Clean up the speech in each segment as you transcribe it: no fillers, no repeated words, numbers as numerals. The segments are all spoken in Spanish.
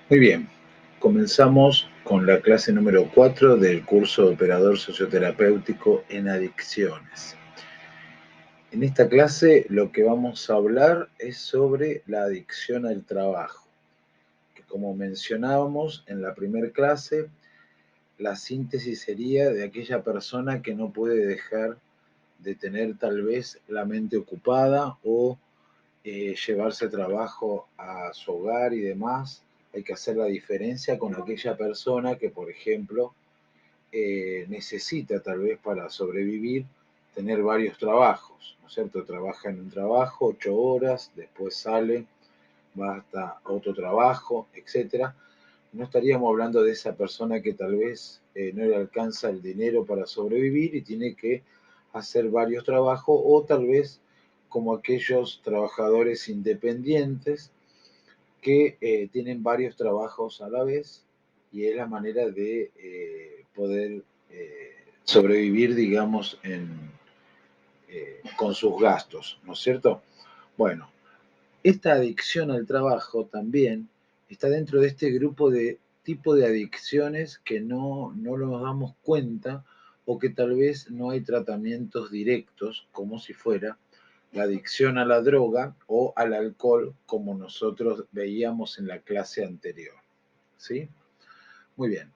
Muy bien, comenzamos con la clase número 4 del curso de operador socioterapéutico en adicciones. En esta clase lo que vamos a hablar es sobre la adicción al trabajo, que como mencionábamos en la primera clase, la síntesis sería de aquella persona que no puede dejar de tener tal vez la mente ocupada o llevarse trabajo a su hogar y demás. Hay que hacer la diferencia con aquella persona que, por ejemplo, necesita tal vez para sobrevivir tener varios trabajos, ¿no es cierto? Trabaja en un trabajo 8 horas, después sale, va hasta otro trabajo, etcétera. No estaríamos hablando de esa persona que tal vez no le alcanza el dinero para sobrevivir y tiene que hacer varios trabajos, o tal vez como aquellos trabajadores independientes que tienen varios trabajos a la vez y es la manera de poder sobrevivir, digamos, con sus gastos, ¿no es cierto? Bueno, esta adicción al trabajo también está dentro de este grupo de tipo de adicciones que no nos damos cuenta o que tal vez no hay tratamientos directos, como si fuera la adicción a la droga o al alcohol, como nosotros veíamos en la clase anterior. ¿Sí? Muy bien.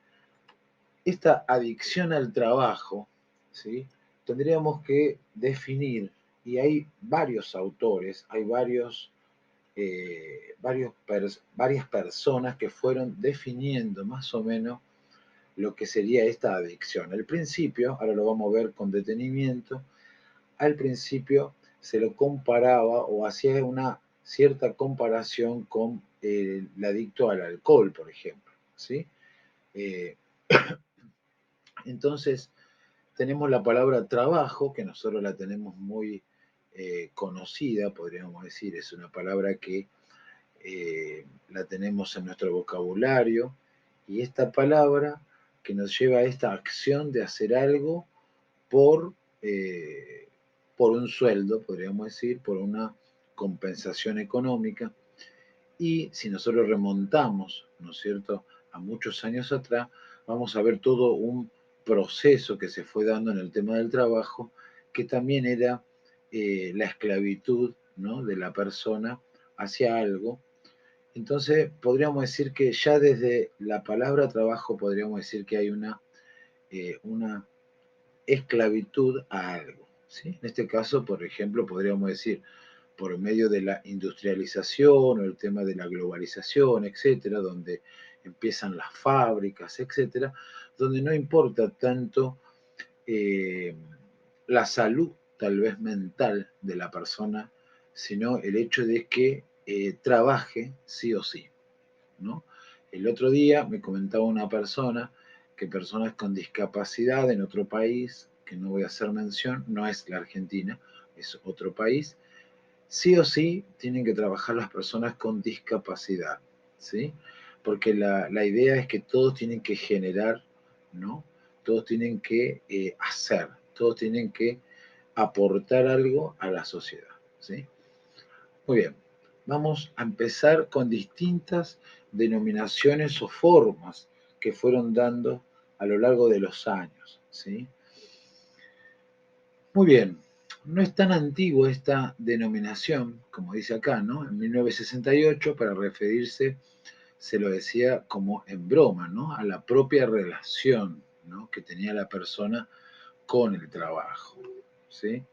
Esta adicción al trabajo, ¿sí? Tendríamos que definir, y hay varios autores, hay varias personas que fueron definiendo más o menos lo que sería esta adicción. Al principio, ahora lo vamos a ver con detenimiento, al principio se lo comparaba o hacía una cierta comparación con el adicto al alcohol, por ejemplo. ¿Sí? Eh, entonces, tenemos la palabra trabajo, que nosotros la tenemos muy conocida, podríamos decir, es una palabra que la tenemos en nuestro vocabulario, y esta palabra que nos lleva a esta acción de hacer algo por, eh, por un sueldo, podríamos decir, por una compensación económica. Y si nosotros remontamos, ¿no es cierto?, a muchos años atrás, vamos a ver todo un proceso que se fue dando en el tema del trabajo, que también era la esclavitud, ¿no?, de la persona hacia algo. Entonces, podríamos decir que ya desde la palabra trabajo podríamos decir que hay una esclavitud a algo, ¿sí? En este caso, por ejemplo, podríamos decir por medio de la industrialización o el tema de la globalización, etcétera, donde empiezan las fábricas, etcétera, donde no importa tanto eh, la salud, tal vez mental, de la persona, sino el hecho de que trabaje sí o sí, ¿no? El otro día me comentaba una persona que personas con discapacidad en otro país, que no voy a hacer mención, no es la Argentina, es otro país, sí o sí tienen que trabajar las personas con discapacidad, ¿sí? Porque la idea es que todos tienen que generar, ¿no? Todos tienen que hacer, todos tienen que aportar algo a la sociedad, ¿sí? Muy bien, vamos a empezar con distintas denominaciones o formas que fueron dando a lo largo de los años, ¿sí? Muy bien, no es tan antigua esta denominación, como dice acá, ¿no? En 1968, para referirse, se lo decía como en broma, ¿no? A la propia relación, ¿no?, que tenía la persona con el trabajo, ¿sí?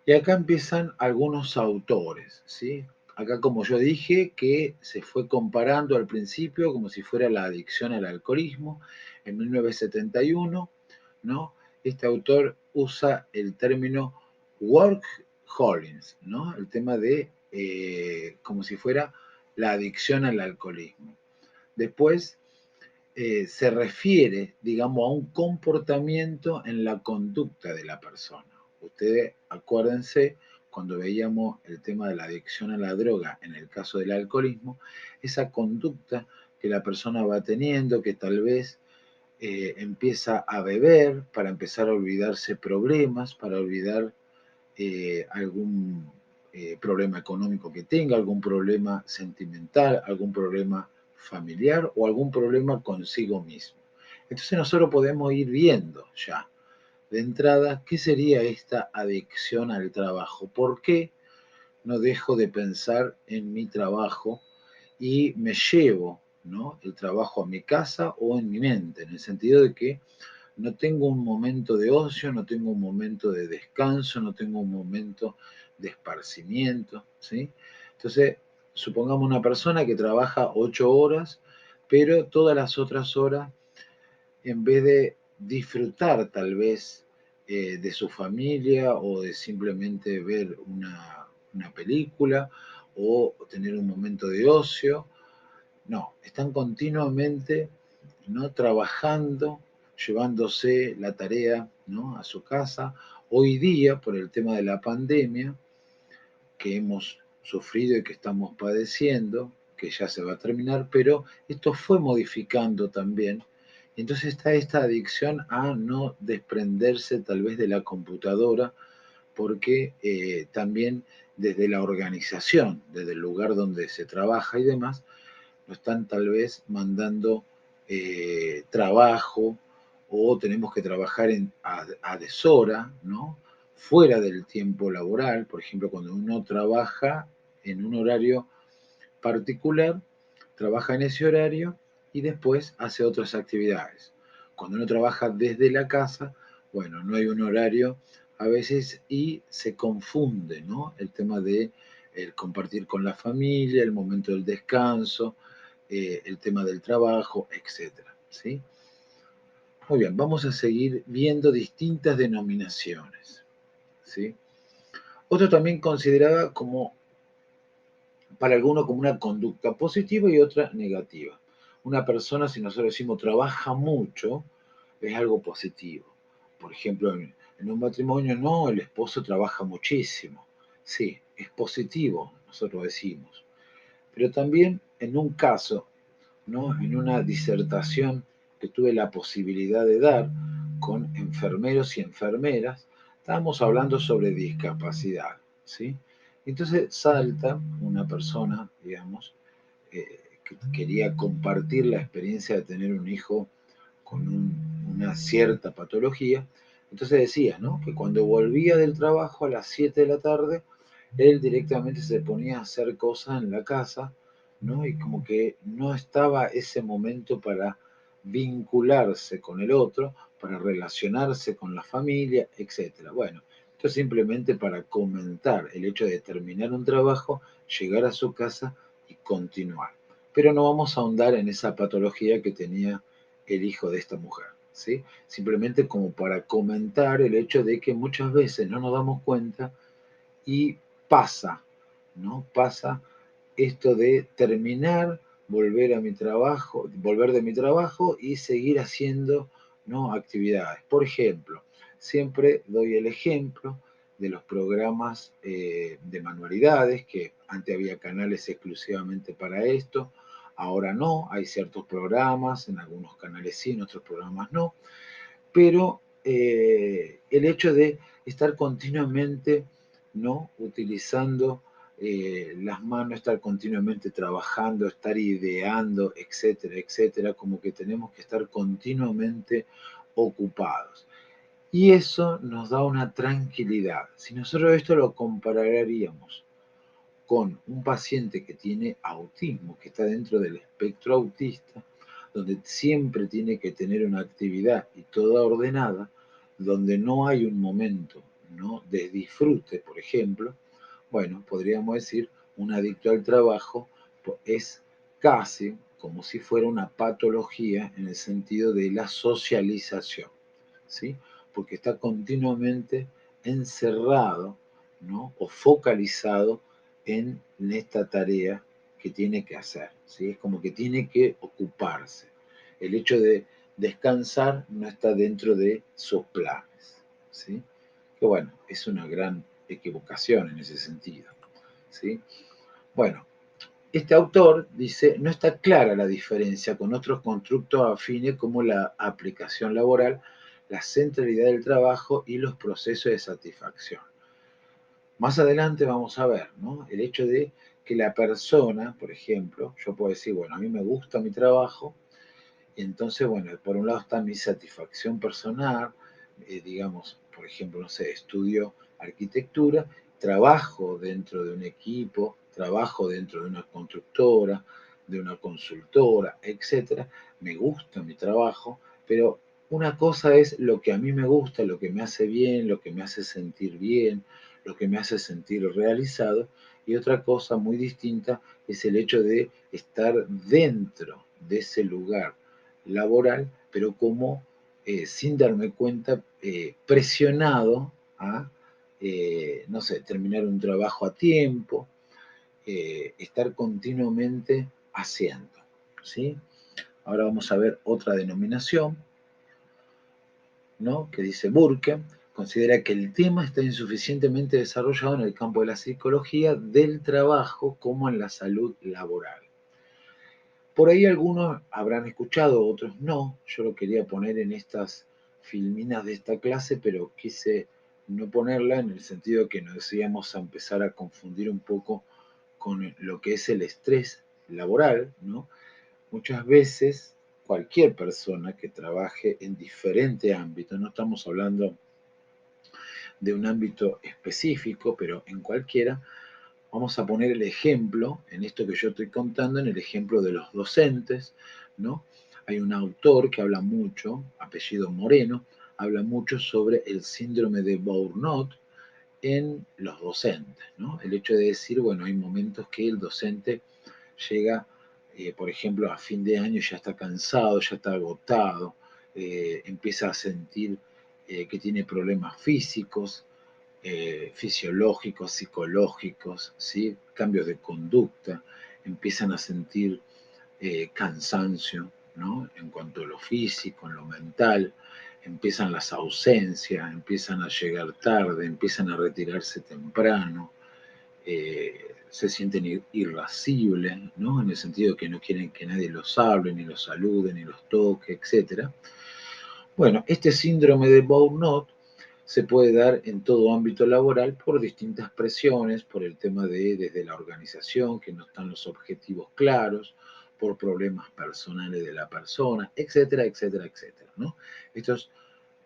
Y acá empiezan algunos autores, ¿sí? Acá, como yo dije, que se fue comparando al principio como si fuera la adicción al alcoholismo. En 1971, ¿no?, este autor usa el término workaholics, ¿no?, el tema de como si fuera la adicción al alcoholismo. Después se refiere, digamos, a un comportamiento en la conducta de la persona. Ustedes acuérdense, cuando veíamos el tema de la adicción a la droga, en el caso del alcoholismo, esa conducta que la persona va teniendo, que tal vez empieza a beber para empezar a olvidarse problemas, para olvidar algún problema económico que tenga, algún problema sentimental, algún problema familiar o algún problema consigo mismo. Entonces nosotros podemos ir viendo ya de entrada qué sería esta adicción al trabajo. ¿Por qué no dejo de pensar en mi trabajo y me llevo, ¿no?, el trabajo a mi casa o en mi mente? En el sentido de que no tengo un momento de ocio, no tengo un momento de descanso, no tengo un momento de esparcimiento, ¿sí? Entonces, supongamos una persona que trabaja 8 horas, pero todas las otras horas, en vez de disfrutar tal vez de su familia o de simplemente ver una película o tener un momento de ocio, no, están continuamente, ¿no?, trabajando, llevándose la tarea, ¿no?, a su casa. Hoy día, por el tema de la pandemia que hemos sufrido y que estamos padeciendo, que ya se va a terminar, pero esto fue modificando también. Entonces está esta adicción a no desprenderse tal vez de la computadora, porque también desde la organización, desde el lugar donde se trabaja y demás, nos están tal vez mandando trabajo o tenemos que trabajar a deshora, ¿no?, fuera del tiempo laboral. Por ejemplo, cuando uno trabaja en un horario particular, trabaja en ese horario y después hace otras actividades. Cuando uno trabaja desde la casa, bueno, no hay un horario a veces y se confunde, ¿no?, el tema de el compartir con la familia, el momento del descanso, el tema del trabajo, etcétera, ¿sí? Muy bien, vamos a seguir viendo distintas denominaciones, ¿sí? Otro también considerada como, para algunos, como una conducta positiva y otra negativa. Una persona, si nosotros decimos trabaja mucho, es algo positivo. Por ejemplo, en un matrimonio, no, el esposo trabaja muchísimo. Sí, es positivo, nosotros decimos. Pero también en un caso, ¿no?, en una disertación que tuve la posibilidad de dar con enfermeros y enfermeras, estábamos hablando sobre discapacidad, ¿sí? Entonces salta una persona, digamos, que quería compartir la experiencia de tener un hijo con una cierta patología. Entonces decía, ¿no?, que cuando volvía del trabajo a las 7 de la tarde, él directamente se ponía a hacer cosas en la casa, ¿no?, y como que no estaba ese momento para vincularse con el otro, para relacionarse con la familia, etcétera. Bueno, esto es simplemente para comentar el hecho de terminar un trabajo, llegar a su casa y continuar. Pero no vamos a ahondar en esa patología que tenía el hijo de esta mujer, ¿sí? Simplemente como para comentar el hecho de que muchas veces no nos damos cuenta y pasa, ¿no? Pasa esto de terminar, volver a mi trabajo, volver de mi trabajo y seguir haciendo, ¿no?, actividades. Por ejemplo, siempre doy el ejemplo de los programas de manualidades, que antes había canales exclusivamente para esto, ahora no, hay ciertos programas, en algunos canales sí, en otros programas no, pero el hecho de estar continuamente, ¿no?, utilizando las manos, estar continuamente trabajando, estar ideando, etcétera, etcétera, como que tenemos que estar continuamente ocupados. Y eso nos da una tranquilidad. Si nosotros esto lo compararíamos con un paciente que tiene autismo, que está dentro del espectro autista, donde siempre tiene que tener una actividad y toda ordenada, donde no hay un momento, ¿no?, de disfrute, por ejemplo, bueno, podríamos decir, un adicto al trabajo es casi como si fuera una patología en el sentido de la socialización, ¿sí? Porque está continuamente encerrado, ¿no?, o focalizado en esta tarea que tiene que hacer, ¿sí? Es como que tiene que ocuparse. El hecho de descansar no está dentro de sus planes, ¿sí? Que bueno, es una gran equivocación en ese sentido, ¿sí? Bueno, este autor dice, no está clara la diferencia con otros constructos afines como la aplicación laboral, la centralidad del trabajo y los procesos de satisfacción. Más adelante vamos a ver, ¿no?, el hecho de que la persona, por ejemplo, yo puedo decir, bueno, a mí me gusta mi trabajo, y entonces, bueno, por un lado está mi satisfacción personal, digamos, por ejemplo, no sé, estudio arquitectura, trabajo dentro de un equipo, trabajo dentro de una constructora, de una consultora, etcétera, me gusta mi trabajo, pero una cosa es lo que a mí me gusta, lo que me hace bien, lo que me hace sentir bien, lo que me hace sentir realizado, y otra cosa muy distinta es el hecho de estar dentro de ese lugar laboral, pero como sin darme cuenta, presionado a, no sé, terminar un trabajo a tiempo, estar continuamente haciendo. ¿Sí? Ahora vamos a ver otra denominación, ¿no? Que dice Burke, considera que el tema está insuficientemente desarrollado en el campo de la psicología del trabajo como en la salud laboral. Por ahí algunos habrán escuchado, otros no. Yo lo quería poner en estas filminas de esta clase, pero quise no ponerla en el sentido que nos íbamos a empezar a confundir un poco con lo que es el estrés laboral, ¿no? Muchas veces cualquier persona que trabaje en diferente ámbito, no estamos hablando de un ámbito específico, pero en cualquiera, vamos a poner el ejemplo, en esto que yo estoy contando, en el ejemplo de los docentes, ¿no? Hay un autor que habla mucho, apellido Moreno, habla mucho sobre el síndrome de Burnout en los docentes, ¿no? El hecho de decir, bueno, hay momentos que el docente llega, por ejemplo, a fin de año y ya está cansado, ya está agotado, empieza a sentir que tiene problemas físicos, fisiológicos, psicológicos, ¿sí? Cambios de conducta, empiezan a sentir cansancio, ¿no? En cuanto a lo físico, en lo mental, empiezan las ausencias, empiezan a llegar tarde, empiezan a retirarse temprano, se sienten irascibles, ¿no? En el sentido de que no quieren que nadie los hable, ni los salude, ni los toque, etc. Bueno, este síndrome de Burnout se puede dar en todo ámbito laboral por distintas presiones, por el tema de desde la organización, que no están los objetivos claros, por problemas personales de la persona, etcétera, etcétera, etcétera, ¿no? Estos,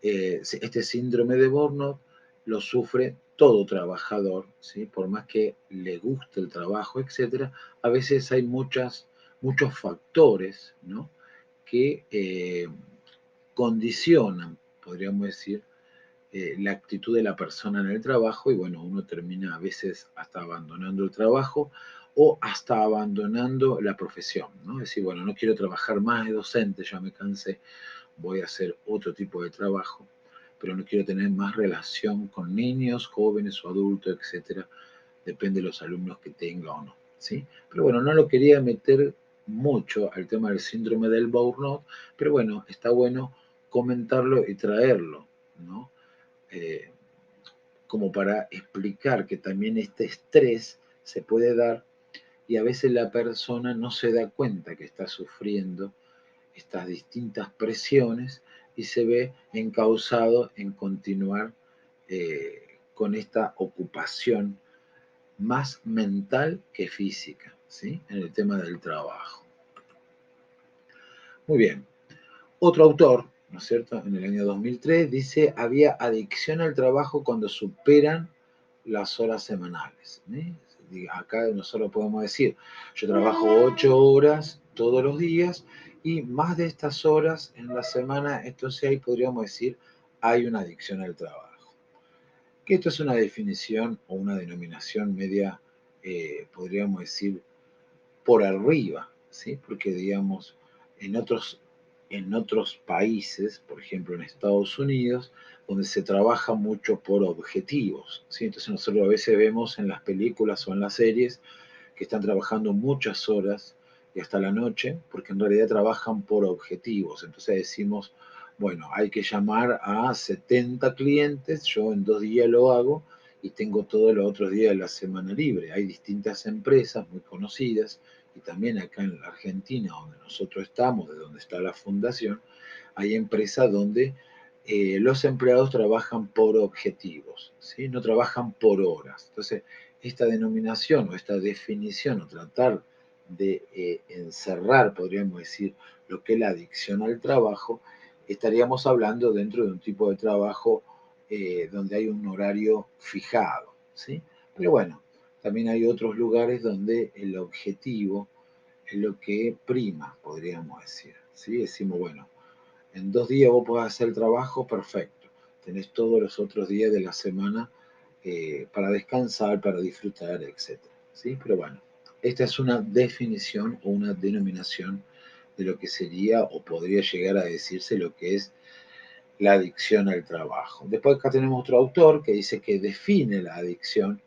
este síndrome de Burnout lo sufre todo trabajador, ¿sí? Por más que le guste el trabajo, etcétera, a veces hay muchos factores, ¿no? Que condicionan, podríamos decir, la actitud de la persona en el trabajo y bueno, uno termina a veces hasta abandonando el trabajo o hasta abandonando la profesión, ¿no? Es decir, bueno, no quiero trabajar más de docente, ya me cansé, voy a hacer otro tipo de trabajo, pero no quiero tener más relación con niños, jóvenes o adultos, etcétera, depende de los alumnos que tenga o no, ¿sí? Pero bueno, no lo quería meter mucho al tema del síndrome del burnout, pero bueno, está bueno comentarlo y traerlo, ¿no? Eh, como para explicar que también este estrés se puede dar y a veces la persona no se da cuenta que está sufriendo estas distintas presiones y se ve encausado en continuar con esta ocupación más mental que física, ¿sí? En el tema del trabajo. Muy bien. Otro autor, ¿no es cierto?, en el año 2003 dice, había adicción al trabajo cuando superan las horas semanales. ¿Sí? Acá nosotros podemos decir, yo trabajo 8 horas todos los días y más de estas horas en la semana, entonces ahí podríamos decir, hay una adicción al trabajo. Que esto es una definición o una denominación media, podríamos decir, por arriba, ¿sí? Porque digamos, en otros países, por ejemplo en Estados Unidos, donde se trabaja mucho por objetivos, ¿sí? Entonces nosotros a veces vemos en las películas o en las series que están trabajando muchas horas y hasta la noche, porque en realidad trabajan por objetivos. Entonces decimos, bueno, hay que llamar a 70 clientes, yo en 2 días lo hago y tengo todos los otros días de la semana libre. Hay distintas empresas muy conocidas y también acá en la Argentina, donde nosotros estamos, de donde está la fundación, hay empresas donde los empleados trabajan por objetivos, ¿sí? No trabajan por horas. Entonces, esta denominación o esta definición o tratar de encerrar, podríamos decir, lo que es la adicción al trabajo, estaríamos hablando dentro de un tipo de trabajo donde hay un horario fijado, ¿sí? Pero bueno, también hay otros lugares donde el objetivo es lo que prima, podríamos decir, ¿sí? Decimos, bueno, en 2 días vos podés hacer el trabajo, perfecto. Tenés todos los otros días de la semana para descansar, para disfrutar, etcétera, ¿sí? Pero bueno, esta es una definición o una denominación de lo que sería o podría llegar a decirse lo que es la adicción al trabajo. Después acá tenemos otro autor que dice que define la adicción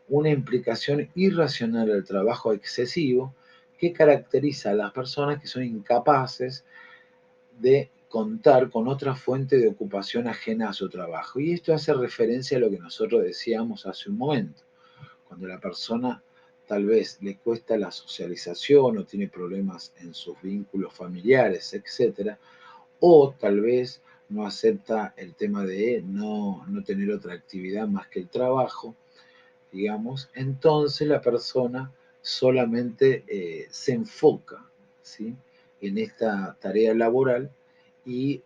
una implicación irracional al trabajo excesivo que caracteriza a las personas que son incapaces de contar con otra fuente de ocupación ajena a su trabajo. Y esto hace referencia a lo que nosotros decíamos hace un momento, cuando la persona tal vez le cuesta la socialización o tiene problemas en sus vínculos familiares, etcétera, o tal vez no acepta el tema de no tener otra actividad más que el trabajo, digamos, entonces la persona solamente se enfoca, ¿sí?, en esta tarea laboral y,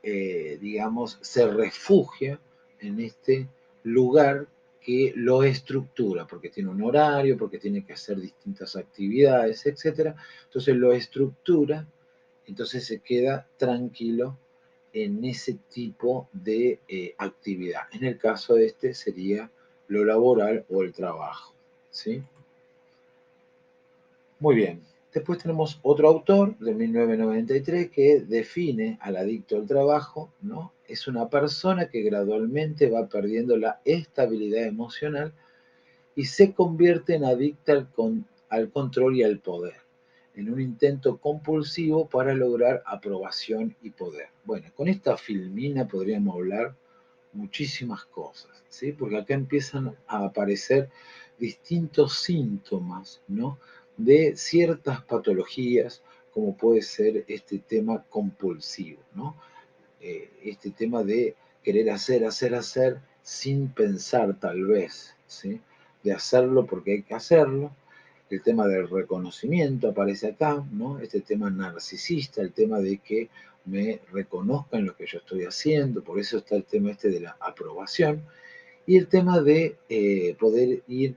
digamos, se refugia en este lugar que lo estructura, porque tiene un horario, porque tiene que hacer distintas actividades, etcétera. Entonces lo estructura, entonces se queda tranquilo en ese tipo de actividad. En el caso de este sería lo laboral o el trabajo, ¿sí? Muy bien. Después tenemos otro autor de 1993 que define al adicto al trabajo, ¿no? Es una persona que gradualmente va perdiendo la estabilidad emocional y se convierte en adicta al control y al poder, en un intento compulsivo para lograr aprobación y poder. Bueno, con esta filmina podríamos hablar muchísimas cosas, ¿sí? Porque acá empiezan a aparecer distintos síntomas, ¿no?, de ciertas patologías, como puede ser este tema compulsivo, ¿no? Este tema de querer hacer sin pensar tal vez, ¿sí?, de hacerlo porque hay que hacerlo. El tema del reconocimiento aparece acá, ¿no? Este tema narcisista, el tema de que me reconozcan lo que yo estoy haciendo, por eso está el tema este de la aprobación, y el tema de poder ir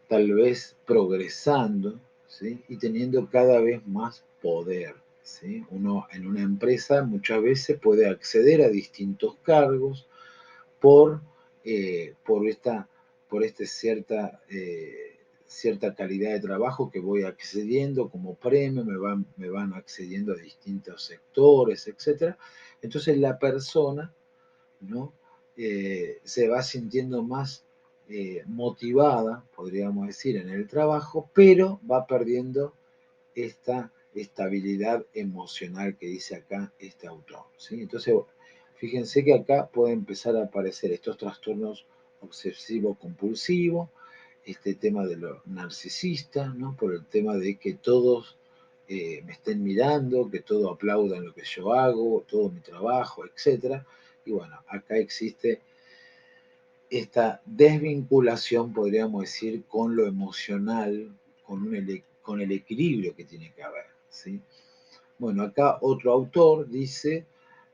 tal vez progresando, ¿sí?, y teniendo cada vez más poder, ¿sí? Uno en una empresa muchas veces puede acceder a distintos cargos por, por esta por este cierta calidad de trabajo que voy accediendo como premio, me van accediendo a distintos sectores, etcétera. Entonces la persona, ¿no?, se va sintiendo más motivada, podríamos decir, en el trabajo, pero va perdiendo esta estabilidad emocional que dice acá este autor, ¿sí? Entonces, fíjense que acá pueden empezar a aparecer estos trastornos obsesivo-compulsivos, este tema de lo narcisista, ¿no?, por el tema de que todos me estén mirando, que todos aplaudan lo que yo hago, todo mi trabajo, etcétera. Y bueno, acá existe esta desvinculación, podríamos decir, con lo emocional, con el equilibrio que tiene que haber, ¿sí? Bueno, acá otro autor dice,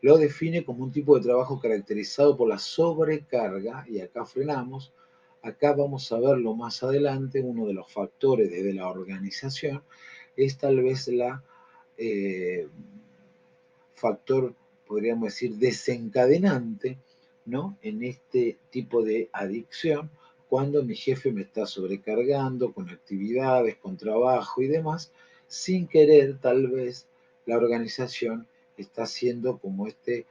lo define como un tipo de trabajo caracterizado por la sobrecarga, y acá frenamos, acá vamos a verlo más adelante, uno de los factores desde la organización es tal vez la eh, factor, podríamos decir, desencadenante, ¿no?, en este tipo de adicción, cuando mi jefe me está sobrecargando con actividades, con trabajo y demás, sin querer tal vez la organización está haciendo como este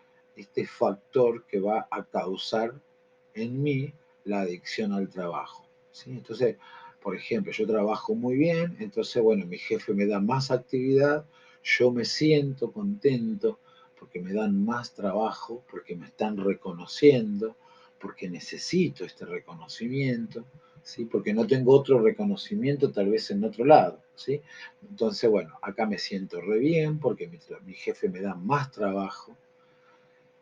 factor que va a causar en mí la adicción al trabajo, ¿sí? Entonces, por ejemplo, yo trabajo muy bien, entonces, bueno, mi jefe me da más actividad, yo me siento contento porque me dan más trabajo, porque me están reconociendo, porque necesito este reconocimiento, ¿sí?, porque no tengo otro reconocimiento tal vez en otro lado, ¿sí? Entonces, bueno, acá me siento re bien porque mi jefe me da más trabajo,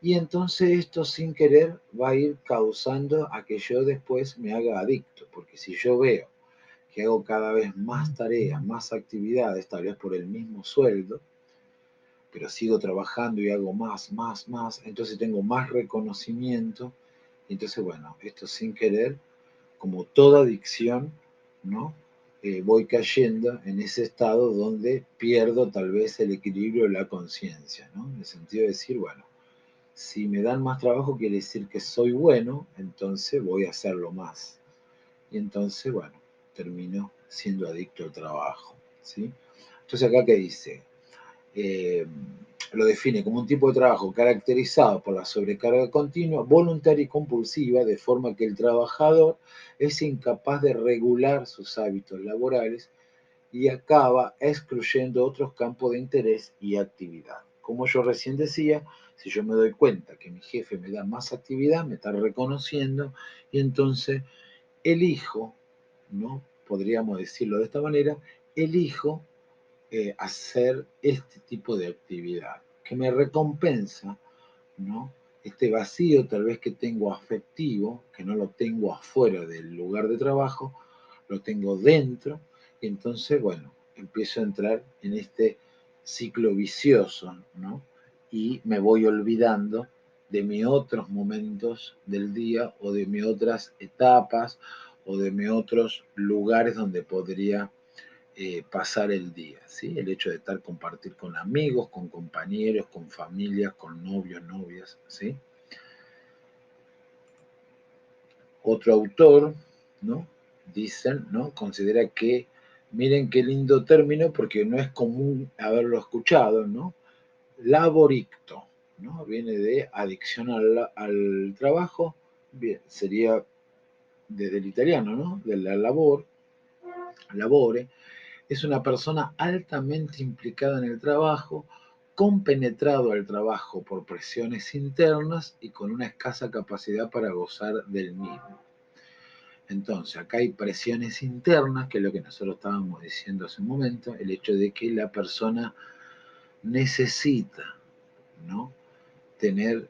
y entonces esto sin querer va a ir causando a que yo después me haga adicto, porque si yo veo que hago cada vez más tareas, más actividades, tal vez por el mismo sueldo, pero sigo trabajando y hago más, más, más, entonces tengo más reconocimiento, y entonces, bueno, esto sin querer, como toda adicción, ¿no? Voy cayendo en ese estado donde pierdo tal vez el equilibrio de la conciencia, ¿no? En el sentido de decir, bueno, si me dan más trabajo quiere decir que soy bueno, entonces voy a hacerlo más. Y entonces, bueno, termino siendo adicto al trabajo, ¿sí? Entonces acá que dice, eh, lo define como un tipo de trabajo caracterizado por la sobrecarga continua, voluntaria y compulsiva, de forma que el trabajador es incapaz de regular sus hábitos laborales y acaba excluyendo otros campos de interés y actividad. Como yo recién decía, si yo me doy cuenta que mi jefe me da más actividad, me está reconociendo y entonces elijo, ¿no? Podríamos decirlo de esta manera, elijo hacer este tipo de actividad, que me recompensa, ¿no? Este vacío tal vez que tengo afectivo, que no lo tengo afuera del lugar de trabajo, lo tengo dentro, y entonces, bueno, empiezo a entrar en este ciclo vicioso, ¿no? Y me voy olvidando de mis otros momentos del día o de mis otras etapas o de mis otros lugares donde podría pasar el día, ¿sí? El hecho de estar, compartir con amigos, con compañeros, con familias, con novios, novias, ¿sí? Otro autor, ¿no? Dicen, ¿no? Considera que, miren qué lindo término, porque no es común haberlo escuchado, ¿no? Laboricto, ¿no? Viene de adicción al trabajo, bien, sería desde el italiano, ¿no? De la labor, labore, es una persona altamente implicada en el trabajo, compenetrado al trabajo por presiones internas y con una escasa capacidad para gozar del mismo. Entonces, acá hay presiones internas, que es lo que nosotros estábamos diciendo hace un momento, el hecho de que la persona necesita, ¿no? Tener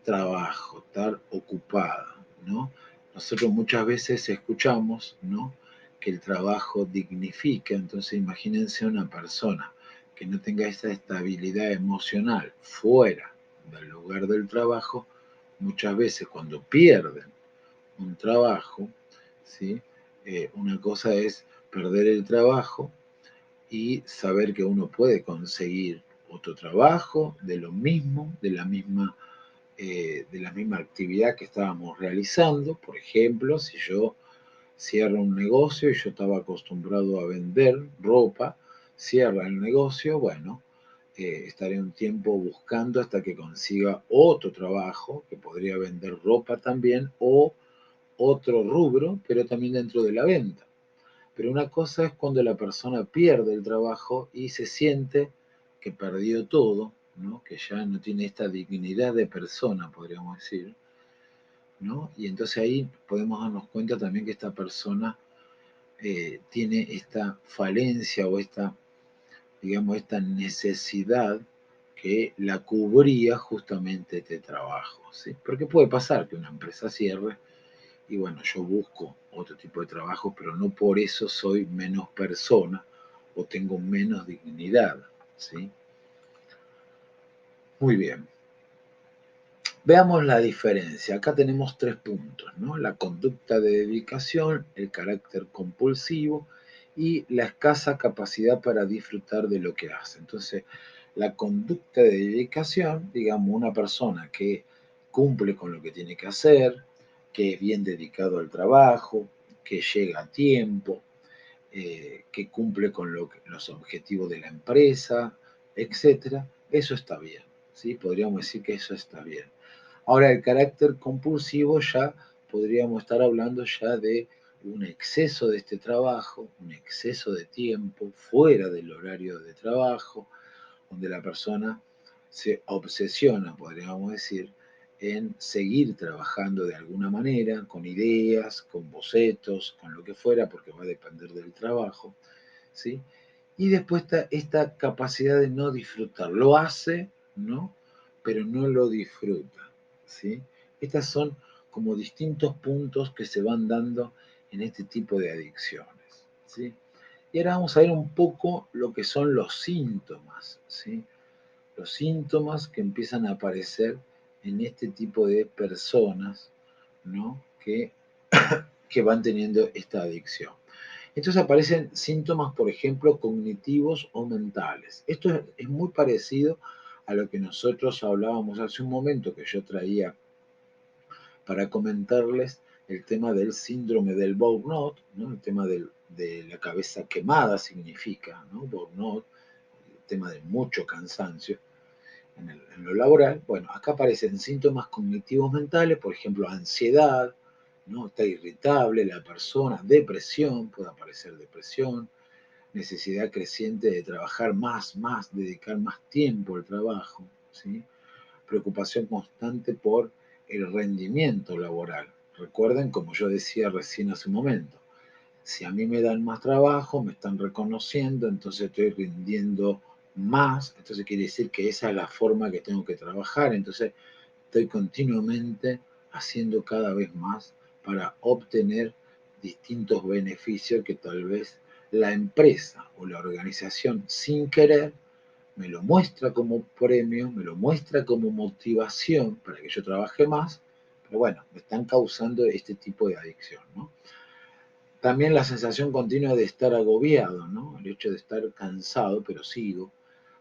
trabajo, estar ocupada, ¿no? Nosotros muchas veces escuchamos, ¿no? Que el trabajo dignifica, entonces imagínense una persona que no tenga esa estabilidad emocional fuera del lugar del trabajo, muchas veces cuando pierden un trabajo, ¿sí? Una cosa es perder el trabajo y saber que uno puede conseguir otro trabajo de lo mismo, de la misma actividad que estábamos realizando. Por ejemplo, si yo cierro un negocio y yo estaba acostumbrado a vender ropa, cierra el negocio, bueno, estaré un tiempo buscando hasta que consiga otro trabajo, que podría vender ropa también, o otro rubro, pero también dentro de la venta. Pero una cosa es cuando la persona pierde el trabajo y se siente que perdió todo, ¿no? Que ya no tiene esta dignidad de persona, podríamos decir, ¿no? Y entonces ahí podemos darnos cuenta también que esta persona tiene esta falencia o esta, digamos, esta necesidad que la cubría justamente este trabajo, ¿sí? Porque puede pasar que una empresa cierre y bueno, yo busco otro tipo de trabajo, pero no por eso soy menos persona o tengo menos dignidad, ¿sí? Muy bien. Veamos la diferencia. Acá tenemos tres puntos, ¿no? La conducta de dedicación, el carácter compulsivo y la escasa capacidad para disfrutar de lo que hace. Entonces, la conducta de dedicación, digamos, una persona que cumple con lo que tiene que hacer, que es bien dedicado al trabajo, que llega a tiempo, que cumple con los objetivos de la empresa, etcétera, eso está bien, ¿sí? Podríamos decir que eso está bien. Ahora, el carácter compulsivo ya podríamos estar hablando ya de un exceso de este trabajo, un exceso de tiempo fuera del horario de trabajo, donde la persona se obsesiona, podríamos decir, en seguir trabajando de alguna manera, con ideas, con bocetos, con lo que fuera, porque va a depender del trabajo, ¿sí? Y después está esta capacidad de no disfrutar. Lo hace, ¿no? Pero no lo disfruta, ¿sí? Estas son como distintos puntos que se van dando en este tipo de adicciones. ¿sí? Y ahora vamos a ver un poco lo que son los síntomas, ¿sí? Los síntomas que empiezan a aparecer en este tipo de personas, ¿no? Que van teniendo esta adicción. Entonces aparecen síntomas, por ejemplo, cognitivos o mentales. Esto es muy parecido a lo que nosotros hablábamos hace un momento, que yo traía para comentarles el tema del síndrome del burnout, ¿no? El tema de la cabeza quemada significa, ¿no? Burnout, el tema de mucho cansancio en lo laboral. Bueno, acá aparecen síntomas cognitivos mentales, por ejemplo, ansiedad, ¿no? Está irritable la persona, depresión, puede aparecer depresión, necesidad creciente de trabajar más, dedicar más tiempo al trabajo, ¿sí? Preocupación constante por el rendimiento laboral. Recuerden, como yo decía recién hace un momento, si a mí me dan más trabajo, me están reconociendo, entonces estoy rindiendo más, entonces quiere decir que esa es la forma que tengo que trabajar, entonces estoy continuamente haciendo cada vez más para obtener distintos beneficios que tal vez la empresa o la organización sin querer me lo muestra como premio, me lo muestra como motivación para que yo trabaje más, pero bueno, me están causando este tipo de adicción, ¿no? También la sensación continua de estar agobiado, ¿no? El hecho de estar cansado, pero sigo,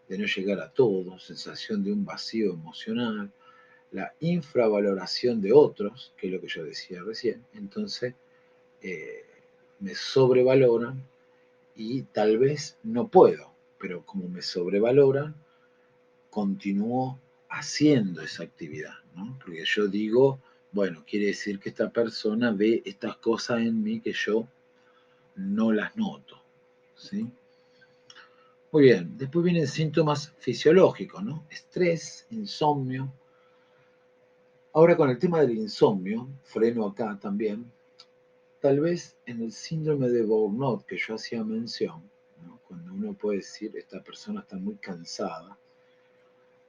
de no llegar a todo, sensación de un vacío emocional, la infravaloración de otros, que es lo que yo decía recién, entonces eh, me sobrevaloran y tal vez no puedo, pero como me sobrevaloran, continúo haciendo esa actividad, ¿no? Porque yo digo, bueno, quiere decir que esta persona ve estas cosas en mí que yo no las noto, ¿sí? Muy bien, después vienen síntomas fisiológicos, ¿no? Estrés, insomnio. Ahora con el tema del insomnio, freno acá también, tal vez en el síndrome de burnout que yo hacía mención, ¿no? Cuando uno puede decir, esta persona está muy cansada,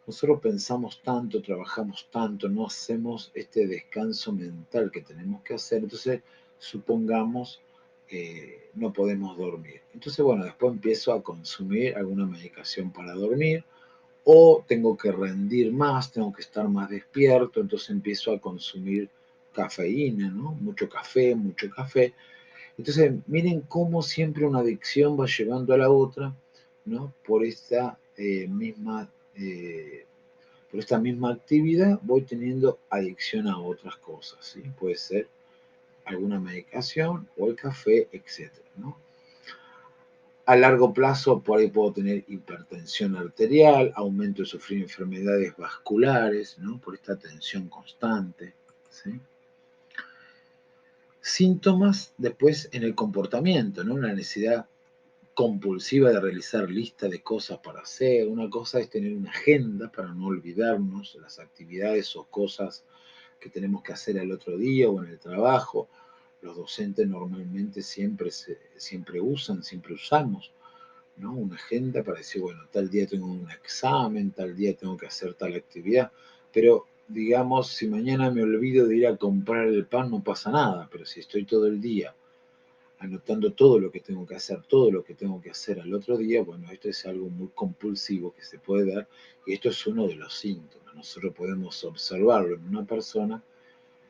nosotros pensamos tanto, trabajamos tanto, no hacemos este descanso mental que tenemos que hacer, entonces supongamos no podemos dormir. Entonces, bueno, después empiezo a consumir alguna medicación para dormir o tengo que rendir más, tengo que estar más despierto, entonces empiezo a consumir cafeína, ¿no? Mucho café, mucho café. Entonces, miren cómo siempre una adicción va llevando a la otra, ¿no? Por esta misma actividad voy teniendo adicción a otras cosas, ¿sí? Puede ser alguna medicación o el café, etcétera, ¿no? A largo plazo, por ahí puedo tener hipertensión arterial, aumento de sufrir enfermedades vasculares, ¿no? Por esta tensión constante, ¿sí? Síntomas después en el comportamiento, ¿no? Una necesidad compulsiva de realizar lista de cosas para hacer. Una cosa es tener una agenda para no olvidarnos de las actividades o cosas que tenemos que hacer el otro día o en el trabajo. Los docentes normalmente siempre usan, siempre usamos, ¿no? Una agenda para decir, bueno, tal día tengo un examen, tal día tengo que hacer tal actividad, pero digamos, si mañana me olvido de ir a comprar el pan, no pasa nada, pero si estoy todo el día anotando todo lo que tengo que hacer, todo lo que tengo que hacer al otro día, bueno, esto es algo muy compulsivo que se puede dar y esto es uno de los síntomas. Nosotros podemos observarlo en una persona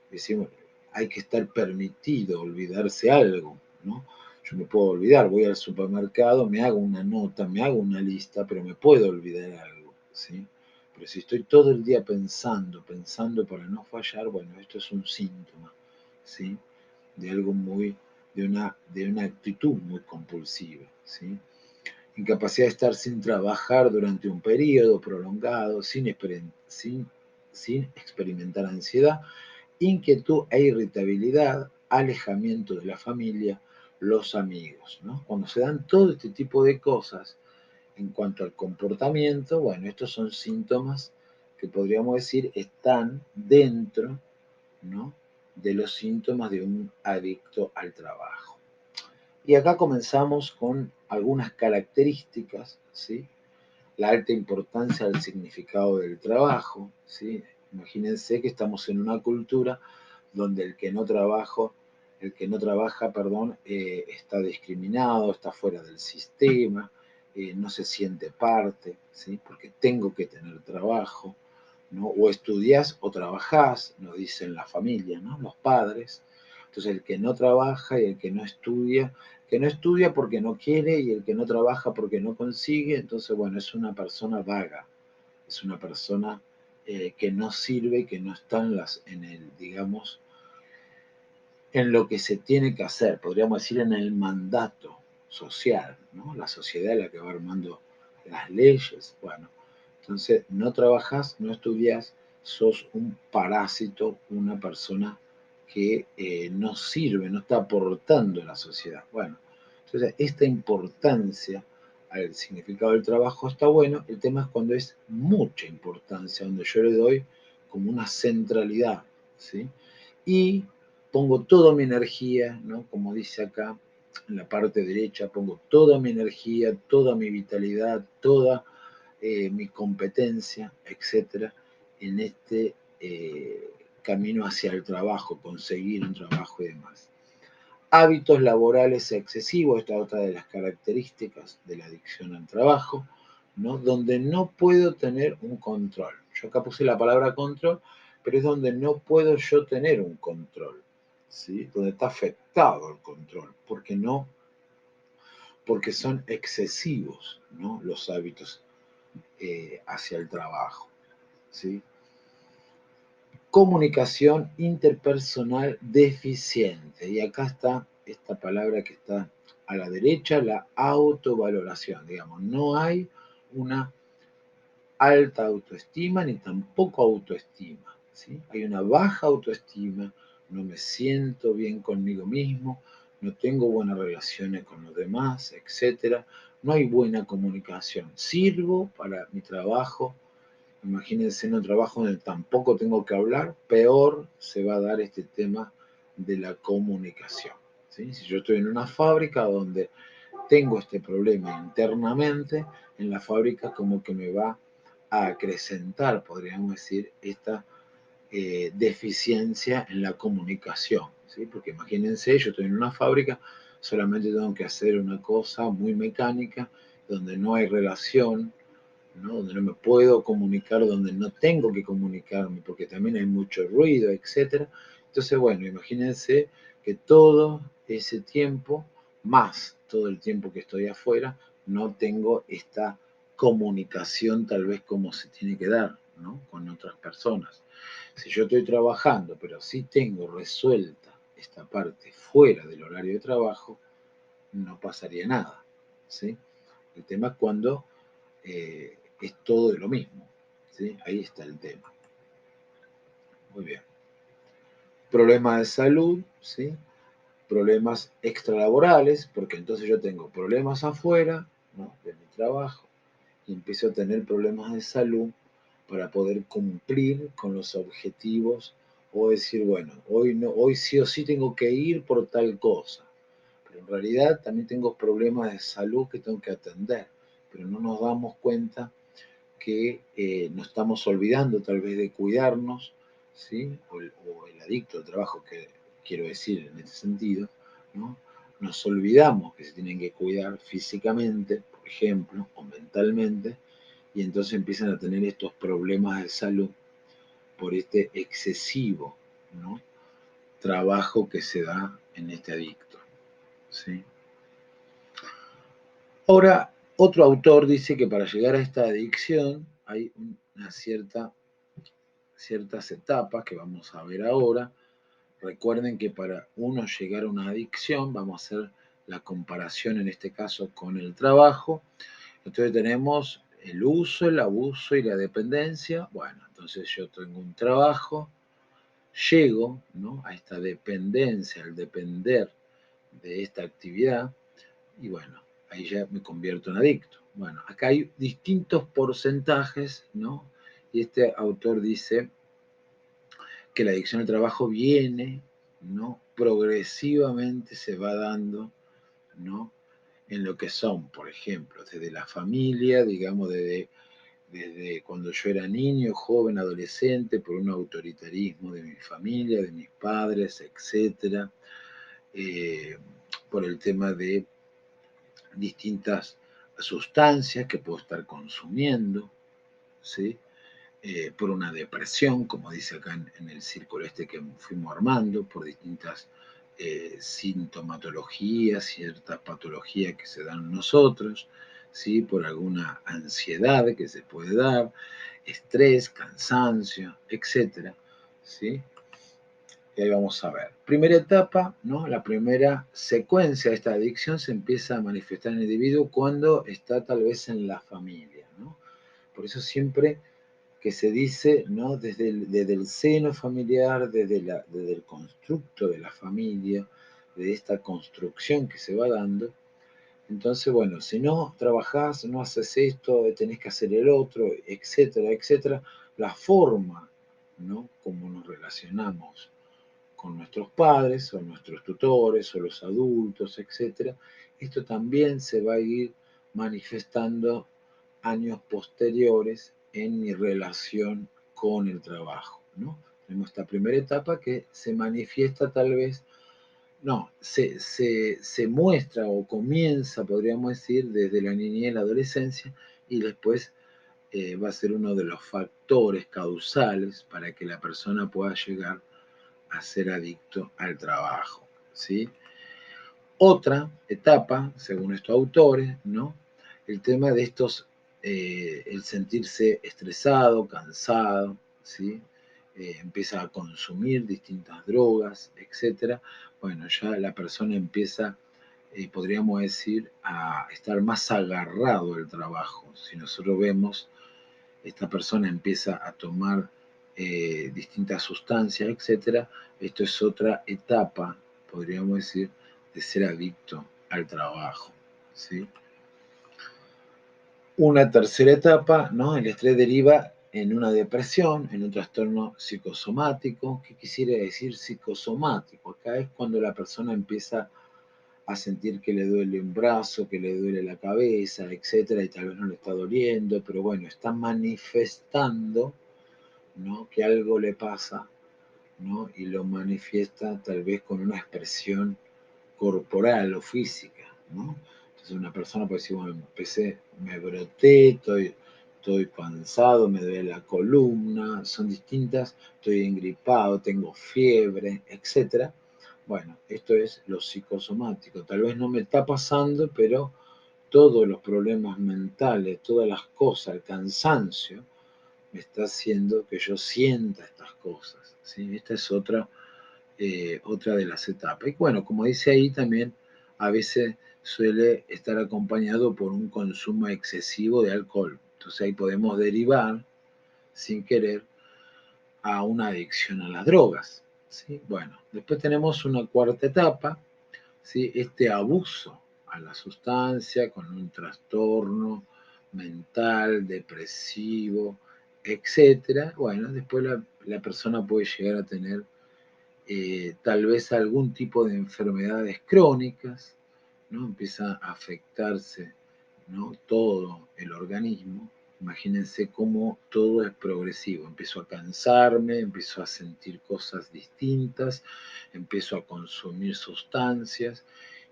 y decimos, hay que estar permitido olvidarse algo, ¿no? Yo me puedo olvidar, voy al supermercado, me hago una nota, me hago una lista, pero me puedo olvidar algo, ¿sí? Pero si estoy todo el día pensando para no fallar, bueno, esto es un síntoma, ¿sí? De algo de una actitud muy compulsiva, ¿sí? Incapacidad de estar sin trabajar durante un periodo prolongado, sin experimentar ansiedad, inquietud e irritabilidad, alejamiento de la familia, los amigos, ¿no? Cuando se dan todo este tipo de cosas en cuanto al comportamiento, bueno, estos son síntomas que podríamos decir están dentro, ¿no? De los síntomas de un adicto al trabajo. Y acá comenzamos con algunas características, ¿sí? La alta importancia del significado del trabajo, ¿sí? Imagínense que estamos en una cultura donde el que no trabaja el que no trabaja, perdón, está discriminado, está fuera del sistema, no se siente parte, ¿sí? Porque tengo que tener trabajo, ¿no? O estudias o trabajás, nos dicen la familia, ¿no? Los padres. Entonces el que no trabaja y el que no estudia porque no quiere y el que no trabaja porque no consigue, entonces bueno, es una persona vaga, es una persona que no sirve, que no está en el, digamos, en lo que se tiene que hacer, podríamos decir en el mandato social, ¿no? La sociedad es la que va armando las leyes. Bueno, entonces no trabajas, no estudias, sos un parásito, una persona que no sirve, no está aportando a la sociedad. Bueno, entonces esta importancia al significado del trabajo está bueno, el tema es cuando es mucha importancia, donde yo le doy como una centralidad, ¿sí? Y pongo toda mi energía, ¿no? Como dice acá en la parte derecha, pongo toda mi energía, toda mi vitalidad, toda mi competencia, etcétera, en este camino hacia el trabajo, conseguir un trabajo y demás. Hábitos laborales excesivos, esta es otra de las características de la adicción al trabajo, ¿no? Donde no puedo tener un control. Yo acá puse la palabra control, pero es donde no puedo yo tener un control, ¿sí? Donde está afectado el control, porque no, porque son excesivos, ¿no? Los hábitos hacia el trabajo, ¿sí? Comunicación interpersonal deficiente. Y acá está esta palabra que está a la derecha, la autovaloración. Digamos, no hay una alta autoestima ni tampoco autoestima, ¿sí? Hay una baja autoestima, no me siento bien conmigo mismo, no tengo buenas relaciones con los demás, etcétera. No hay buena comunicación. Sirvo para mi trabajo. Imagínense en un trabajo donde tampoco tengo que hablar, peor se va a dar este tema de la comunicación, ¿sí? Si yo estoy en una fábrica donde tengo este problema internamente, en la fábrica como que me va a acrecentar, podríamos decir, esta deficiencia en la comunicación, ¿sí? Porque imagínense, yo estoy en una fábrica, solamente tengo que hacer una cosa muy mecánica, donde no hay relación, ¿no? Donde no me puedo comunicar, donde no tengo que comunicarme, porque también hay mucho ruido, etcétera. Entonces, bueno, imagínense que todo ese tiempo, más todo el tiempo que estoy afuera, no tengo esta comunicación tal vez como se tiene que dar, ¿no? Con otras personas. Si yo estoy trabajando, pero sí tengo resuelta esta parte fuera del horario de trabajo, no pasaría nada, ¿sí? El tema es cuando es todo de lo mismo, ¿sí? Ahí está el tema. Muy bien. Problemas de salud, ¿sí? Problemas extralaborales, porque entonces yo tengo problemas afuera, ¿no? De mi trabajo y empiezo a tener problemas de salud para poder cumplir con los objetivos o decir, bueno, hoy, no, hoy sí o sí tengo que ir por tal cosa, pero en realidad también tengo problemas de salud que tengo que atender, pero no nos damos cuenta que nos estamos olvidando tal vez de cuidarnos, ¿sí? O el adicto al trabajo, que quiero decir en ese sentido, ¿no? Nos olvidamos que se tienen que cuidar físicamente, por ejemplo, o mentalmente, y entonces empiezan a tener estos problemas de salud por este excesivo, ¿no? Trabajo que se da en este adicto, ¿sí? Ahora, otro autor dice que para llegar a esta adicción hay una ciertas etapas que vamos a ver ahora. Recuerden que para uno llegar a una adicción, vamos a hacer la comparación en este caso con el trabajo. Entonces tenemos el uso, el abuso y la dependencia. Bueno, entonces yo tengo un trabajo, llego, ¿no? A esta dependencia, al depender de esta actividad, y bueno, ahí ya me convierto en adicto. Bueno, acá hay distintos porcentajes, ¿no? Y este autor dice que la adicción al trabajo viene, ¿no? Progresivamente se va dando, ¿no? En lo que son, por ejemplo, desde la familia, digamos, desde cuando yo era niño, joven, adolescente, por un autoritarismo de mi familia, de mis padres, etcétera. eh, por el tema de distintas sustancias que puedo estar consumiendo, ¿sí? Por una depresión, como dice acá en el círculo este que fuimos armando, por distintas sintomatologías, ciertas patologías que se dan en nosotros, ¿sí? Por alguna ansiedad que se puede dar, estrés, cansancio, etcétera, ¿sí? Y ahí vamos a ver. Primera etapa, ¿no? La primera secuencia de esta adicción se empieza a manifestar en el individuo cuando está tal vez en la familia, ¿no? Por eso siempre que se dice, ¿no? Desde el seno familiar, desde el constructo de la familia, de esta construcción que se va dando. Entonces, bueno, si no trabajás, no haces esto, tenés que hacer el otro, etcétera, etcétera, la forma, ¿no? Como nos relacionamos con nuestros padres o nuestros tutores o los adultos, etcétera, esto también se va a ir manifestando años posteriores en mi relación con el trabajo, ¿no? Tenemos esta primera etapa que se manifiesta tal vez, no, se muestra o comienza, podríamos decir, desde la niñez y la adolescencia y después va a ser uno de los factores causales para que la persona pueda llegar a ser adicto al trabajo, ¿sí? Otra etapa, según estos autores, ¿no? El tema de estos, el sentirse estresado, cansado, ¿sí? Empieza a consumir distintas drogas, etcétera. Bueno, ya la persona empieza, podríamos decir, a estar más agarrado al trabajo. Si nosotros vemos, esta persona empieza a tomar distintas sustancias, etcétera, esto es otra etapa, podríamos decir, de ser adicto al trabajo, ¿sí? Una tercera etapa, ¿no? El estrés deriva en una depresión, en un trastorno psicosomático. ¿Qué quisiera decir psicosomático? Acá es cuando la persona empieza a sentir que le duele un brazo, que le duele la cabeza, etcétera, y tal vez no le está doliendo, pero bueno, está manifestando, ¿no? Que algo le pasa, ¿no? Y lo manifiesta tal vez con una expresión corporal o física, ¿no? Entonces una persona puede decir, bueno, empecé, me broté, estoy cansado, me duele la columna, son distintas, estoy engripado, tengo fiebre, etcétera. Bueno, esto es lo psicosomático. Tal vez no me está pasando, pero todos los problemas mentales, todas las cosas, el cansancio, me está haciendo que yo sienta estas cosas, ¿sí? Esta es otra de las etapas. Y bueno, como dice ahí también, a veces suele estar acompañado por un consumo excesivo de alcohol. Entonces ahí podemos derivar, sin querer, a una adicción a las drogas, ¿sí? Bueno, después tenemos una cuarta etapa, ¿sí? Este abuso a la sustancia con un trastorno mental, depresivo, etcétera. Bueno, después la persona puede llegar a tener tal vez algún tipo de enfermedades crónicas, ¿no? Empieza a afectarse, ¿no? Todo el organismo. Imagínense cómo todo es progresivo. Empiezo a cansarme, empiezo a sentir cosas distintas, empiezo a consumir sustancias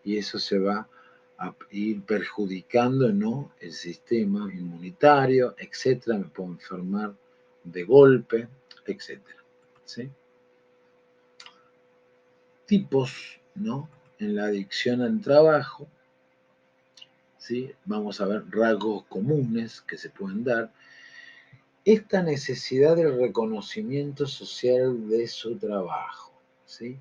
y eso se va a ir perjudicando, ¿no? El sistema inmunitario, etcétera. Me puedo enfermar de golpe, etcétera, ¿sí? Tipos, ¿no? En la adicción al trabajo, ¿sí? Vamos a ver rasgos comunes que se pueden dar. Esta necesidad del reconocimiento social de su trabajo, ¿sí?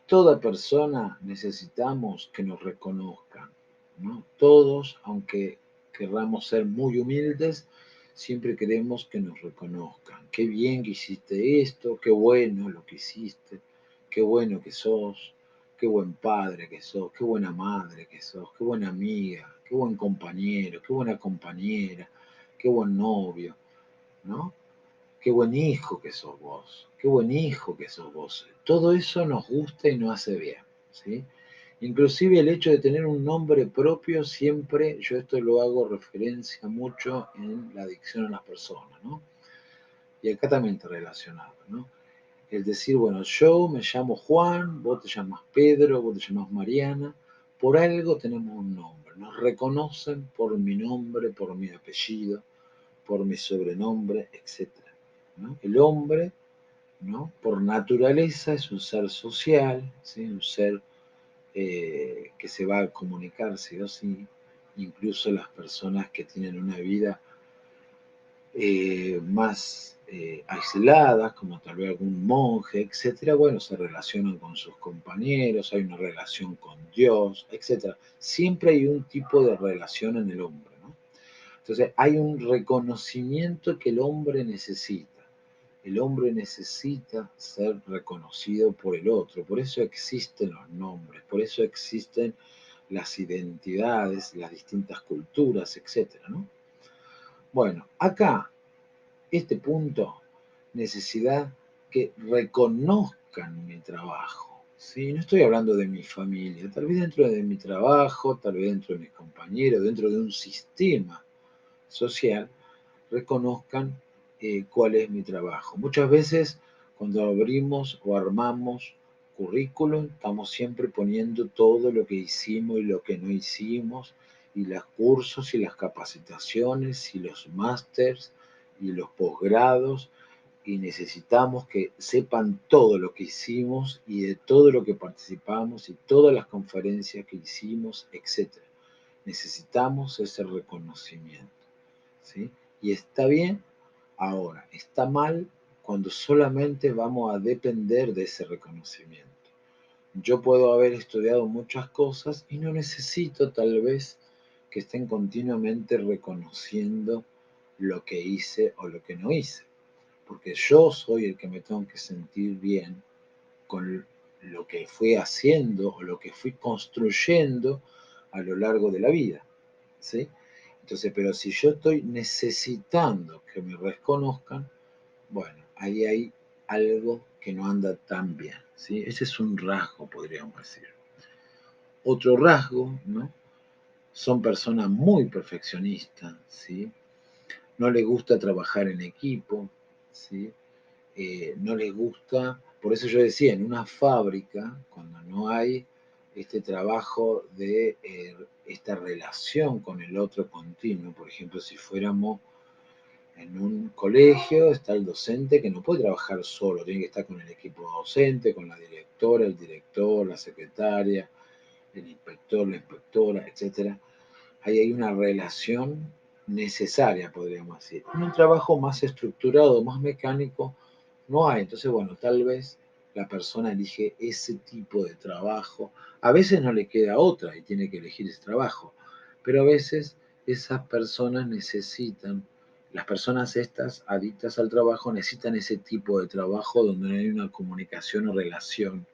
Toda persona necesitamos que nos reconozcan, ¿no? Todos, aunque querramos ser muy humildes, siempre queremos que nos reconozcan. Qué bien que hiciste esto, qué bueno lo que hiciste, qué bueno que sos, qué buen padre que sos, qué buena madre que sos, qué buena amiga, qué buen compañero, qué buena compañera, qué buen novio, ¿no? Qué buen hijo que sos vos, qué buen hijo que sos vos. Todo eso nos gusta y nos hace bien, ¿sí? Inclusive el hecho de tener un nombre propio siempre, yo esto lo hago referencia mucho en la adicción a las personas, ¿no? Y acá también está relacionado, ¿no? Es decir, bueno, yo me llamo Juan, vos te llamas Pedro, vos te llamas Mariana, por algo tenemos un nombre, nos reconocen por mi nombre, por mi apellido, por mi sobrenombre, etc. ¿No? El hombre, ¿no? Por naturaleza es un ser social, ¿sí? Un ser que se va a comunicar sí o sí, incluso las personas que tienen una vida más aisladas, como tal vez algún monje, etcétera, bueno, se relacionan con sus compañeros, hay una relación con Dios, etcétera. Siempre hay un tipo de relación en el hombre, ¿no? Entonces, hay un reconocimiento que el hombre necesita. El hombre necesita ser reconocido por el otro, por eso existen los nombres, por eso existen las identidades, las distintas culturas, etcétera, ¿no? Bueno, acá este punto, necesidad que reconozcan mi trabajo. ¿Sí? No estoy hablando de mi familia, tal vez dentro de mi trabajo, tal vez dentro de mis compañeros, dentro de un sistema social, reconozcan cuál es mi trabajo. Muchas veces cuando abrimos o armamos currículum, estamos siempre poniendo todo lo que hicimos y lo que no hicimos, y los cursos y las capacitaciones y los másters y los posgrados, y necesitamos que sepan todo lo que hicimos y de todo lo que participamos y todas las conferencias que hicimos, etc. Necesitamos ese reconocimiento, ¿sí? Y está bien. Ahora, está mal cuando solamente vamos a depender de ese reconocimiento. Yo puedo haber estudiado muchas cosas y no necesito tal vez que estén continuamente reconociendo lo que hice o lo que no hice, porque yo soy el que me tengo que sentir bien con lo que fui haciendo o lo que fui construyendo a lo largo de la vida, ¿sí? Entonces, pero si yo estoy necesitando que me reconozcan, bueno, ahí hay algo que no anda tan bien, ¿sí? Ese es un rasgo, podríamos decir. Otro rasgo, ¿no? Son personas muy perfeccionistas, ¿sí? No les gusta trabajar en equipo, ¿sí? No les gusta, por eso yo decía, en una fábrica, cuando no hay este trabajo de esta relación con el otro continuo, por ejemplo, si fuéramos en un colegio, está el docente que no puede trabajar solo, tiene que estar con el equipo docente, con la directora, el director, la secretaria, el inspector, la inspectora, etc. Ahí hay una relación necesaria, podríamos decir. En un trabajo más estructurado, más mecánico, no hay. Entonces, bueno, tal vez la persona elige ese tipo de trabajo. A veces no le queda otra y tiene que elegir ese trabajo, pero a veces esas personas necesitan, las personas estas adictas al trabajo necesitan ese tipo de trabajo donde no hay una comunicación o relación,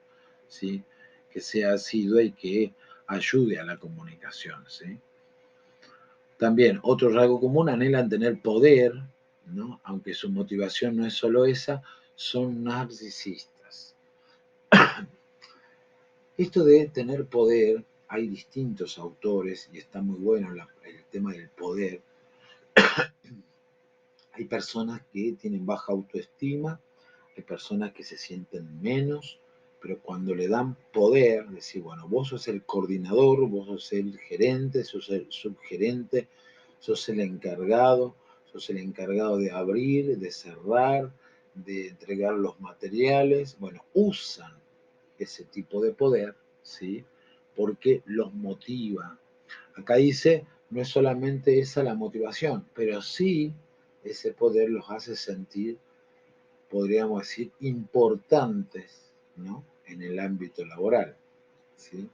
¿sí? Que sea asidua y que ayude a la comunicación, ¿sí? También, otro rasgo común, anhelan tener poder, ¿no? Aunque su motivación no es solo esa, son narcisistas. Esto de tener poder, hay distintos autores y está muy bueno el tema del poder. Hay personas que tienen baja autoestima, hay personas que se sienten menos, pero cuando le dan poder, decir, bueno, vos sos el coordinador, vos sos el gerente, sos el subgerente, sos el encargado de abrir, de cerrar, de entregar los materiales, bueno, usan ese tipo de poder, ¿sí? Porque los motiva. Acá dice, no es solamente esa la motivación, pero sí ese poder los hace sentir, podríamos decir, importantes, ¿no? En el ámbito laboral, ¿sí?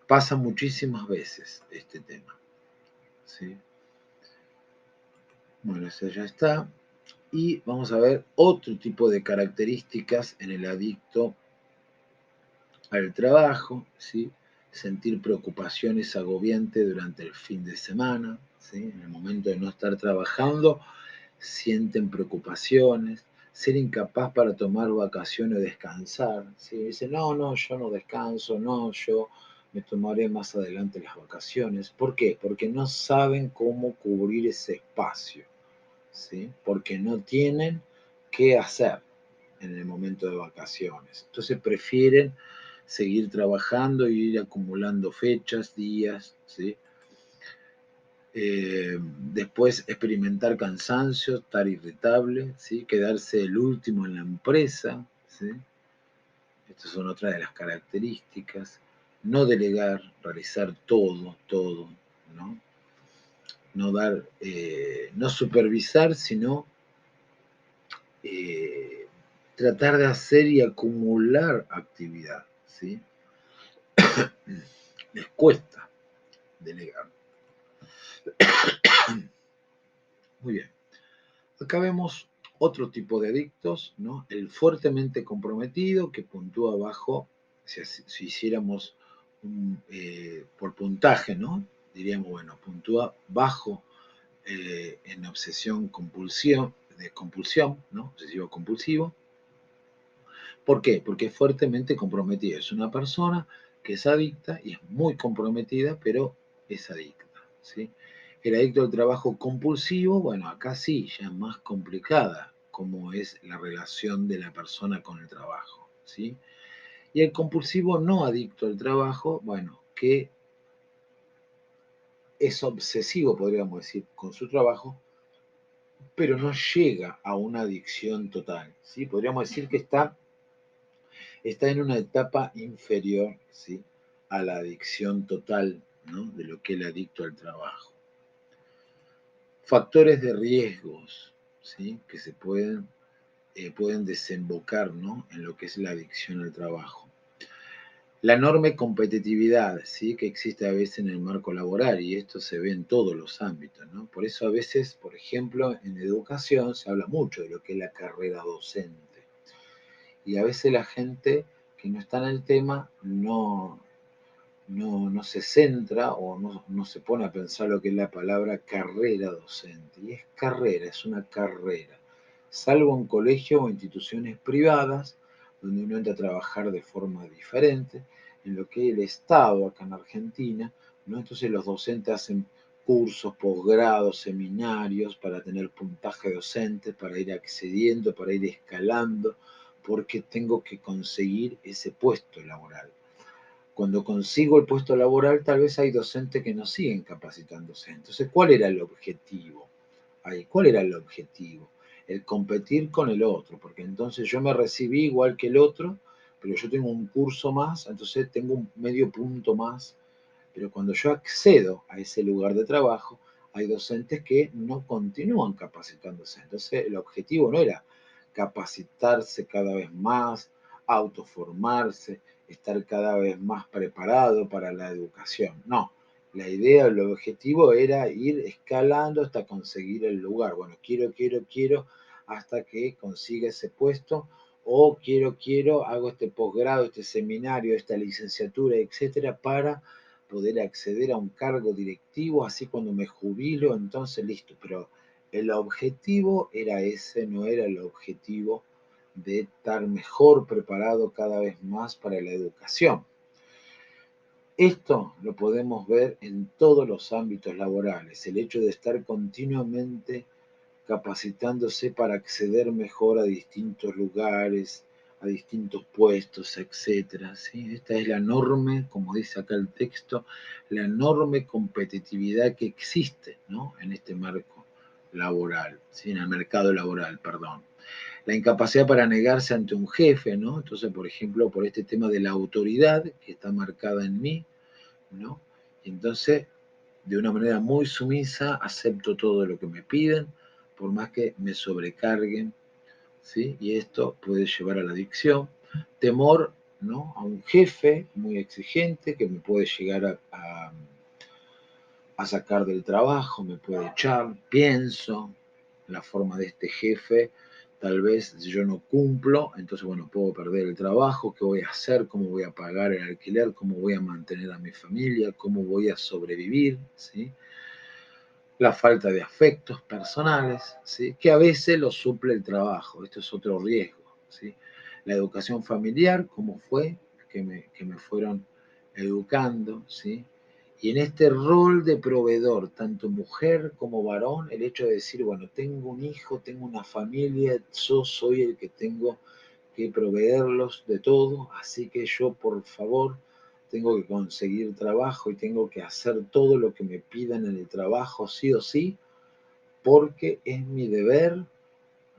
Pasa muchísimas veces este tema, ¿sí? Bueno, eso ya está. Y vamos a ver otro tipo de características en el adicto al trabajo, ¿sí? Sentir preocupaciones agobiantes durante el fin de semana, ¿sí? En el momento de no estar trabajando, sienten preocupaciones, ser incapaz para tomar vacaciones o descansar, ¿sí? Dicen, no, no, yo no descanso, no, yo me tomaré más adelante las vacaciones. ¿Por qué? Porque no saben cómo cubrir ese espacio, ¿sí? Porque no tienen qué hacer, en el momento de vacaciones. Entonces prefieren seguir trabajando y ir acumulando fechas, días, ¿sí? Después experimentar cansancio, estar irritable, ¿sí? Quedarse el último en la empresa, ¿sí? Estas son otras de las características. No delegar, realizar todo, ¿no? No dar, no supervisar, sino eh, tratar de hacer y acumular actividad, ¿sí? Les cuesta delegar. Muy bien. Acá vemos otro tipo de adictos, ¿no? El fuertemente comprometido, que puntúa bajo, si hiciéramos por puntaje, ¿no? Diríamos, bueno, puntúa bajo en obsesión compulsión, de compulsión, ¿no? Obsesivo compulsivo. ¿Por qué? Porque es fuertemente comprometido. Es una persona que es adicta y es muy comprometida, pero es adicta, ¿sí? El adicto al trabajo compulsivo, bueno, acá sí, ya es más complicada cómo es la relación de la persona con el trabajo, ¿sí? Y el compulsivo no adicto al trabajo, bueno, que es obsesivo, podríamos decir, con su trabajo, pero no llega a una adicción total, ¿sí? Podríamos decir que está en una etapa inferior, ¿sí? A la adicción total, ¿no? De lo que es el adicto al trabajo. Factores de riesgos, ¿sí? Que se pueden desembocar, ¿no? En lo que es la adicción al trabajo. La enorme competitividad, ¿sí? Que existe a veces en el marco laboral, y esto se ve en todos los ámbitos, ¿no? Por eso a veces, por ejemplo, en educación se habla mucho de lo que es la carrera docente. Y a veces la gente que no está en el tema no se centra o no se pone a pensar lo que es la palabra carrera docente. Y es carrera, es una carrera. Salvo en colegios o instituciones privadas, donde uno entra a trabajar de forma diferente, en lo que es el Estado acá en Argentina, ¿no? Entonces los docentes hacen cursos, posgrados, seminarios para tener puntaje docente, para ir accediendo, para ir escalando, porque tengo que conseguir ese puesto laboral. Cuando consigo el puesto laboral, tal vez hay docentes que no siguen capacitándose. Entonces, ¿cuál era el objetivo? Ahí, ¿cuál era el objetivo? El competir con el otro, porque entonces yo me recibí igual que el otro, pero yo tengo un curso más, entonces tengo un medio punto más. Pero cuando yo accedo a ese lugar de trabajo, hay docentes que no continúan capacitándose. Entonces, el objetivo no era capacitarse cada vez más, autoformarse, estar cada vez más preparado para la educación. No, la idea, el objetivo era ir escalando hasta conseguir el lugar. Bueno, quiero, hasta que consiga ese puesto, o quiero, hago este posgrado, este seminario, esta licenciatura, etcétera, para poder acceder a un cargo directivo, así cuando me jubilo, entonces listo. Pero el objetivo era ese, no era el objetivo de estar mejor preparado cada vez más para la educación. Esto lo podemos ver en todos los ámbitos laborales, el hecho de estar continuamente capacitándose para acceder mejor a distintos lugares, a distintos puestos, etcétera, ¿sí? Esta es la enorme, como dice acá el texto, la enorme competitividad que existe, ¿no? En este marco laboral, ¿sí? En el mercado laboral, perdón. La incapacidad para negarse ante un jefe, ¿no? Entonces, por ejemplo, por este tema de la autoridad que está marcada en mí, ¿no? Y entonces, de una manera muy sumisa, acepto todo lo que me piden, por más que me sobrecarguen, ¿sí? Y esto puede llevar a la adicción. Temor, ¿no? A un jefe muy exigente que me puede llegar a sacar del trabajo, me puede echar. Pienso la forma de este jefe, tal vez si yo no cumplo, entonces, bueno, puedo perder el trabajo, ¿qué voy a hacer? ¿Cómo voy a pagar el alquiler? ¿Cómo voy a mantener a mi familia? ¿Cómo voy a sobrevivir? ¿Sí? La falta de afectos personales, ¿sí? Que a veces lo suple el trabajo, esto es otro riesgo, ¿sí? La educación familiar, ¿cómo fue? Que me fueron educando, ¿sí? Y en este rol de proveedor, tanto mujer como varón, el hecho de decir, bueno, tengo un hijo, tengo una familia, yo soy el que tengo que proveerlos de todo, así que yo, por favor, tengo que conseguir trabajo y tengo que hacer todo lo que me pidan en el trabajo, sí o sí, porque es mi deber,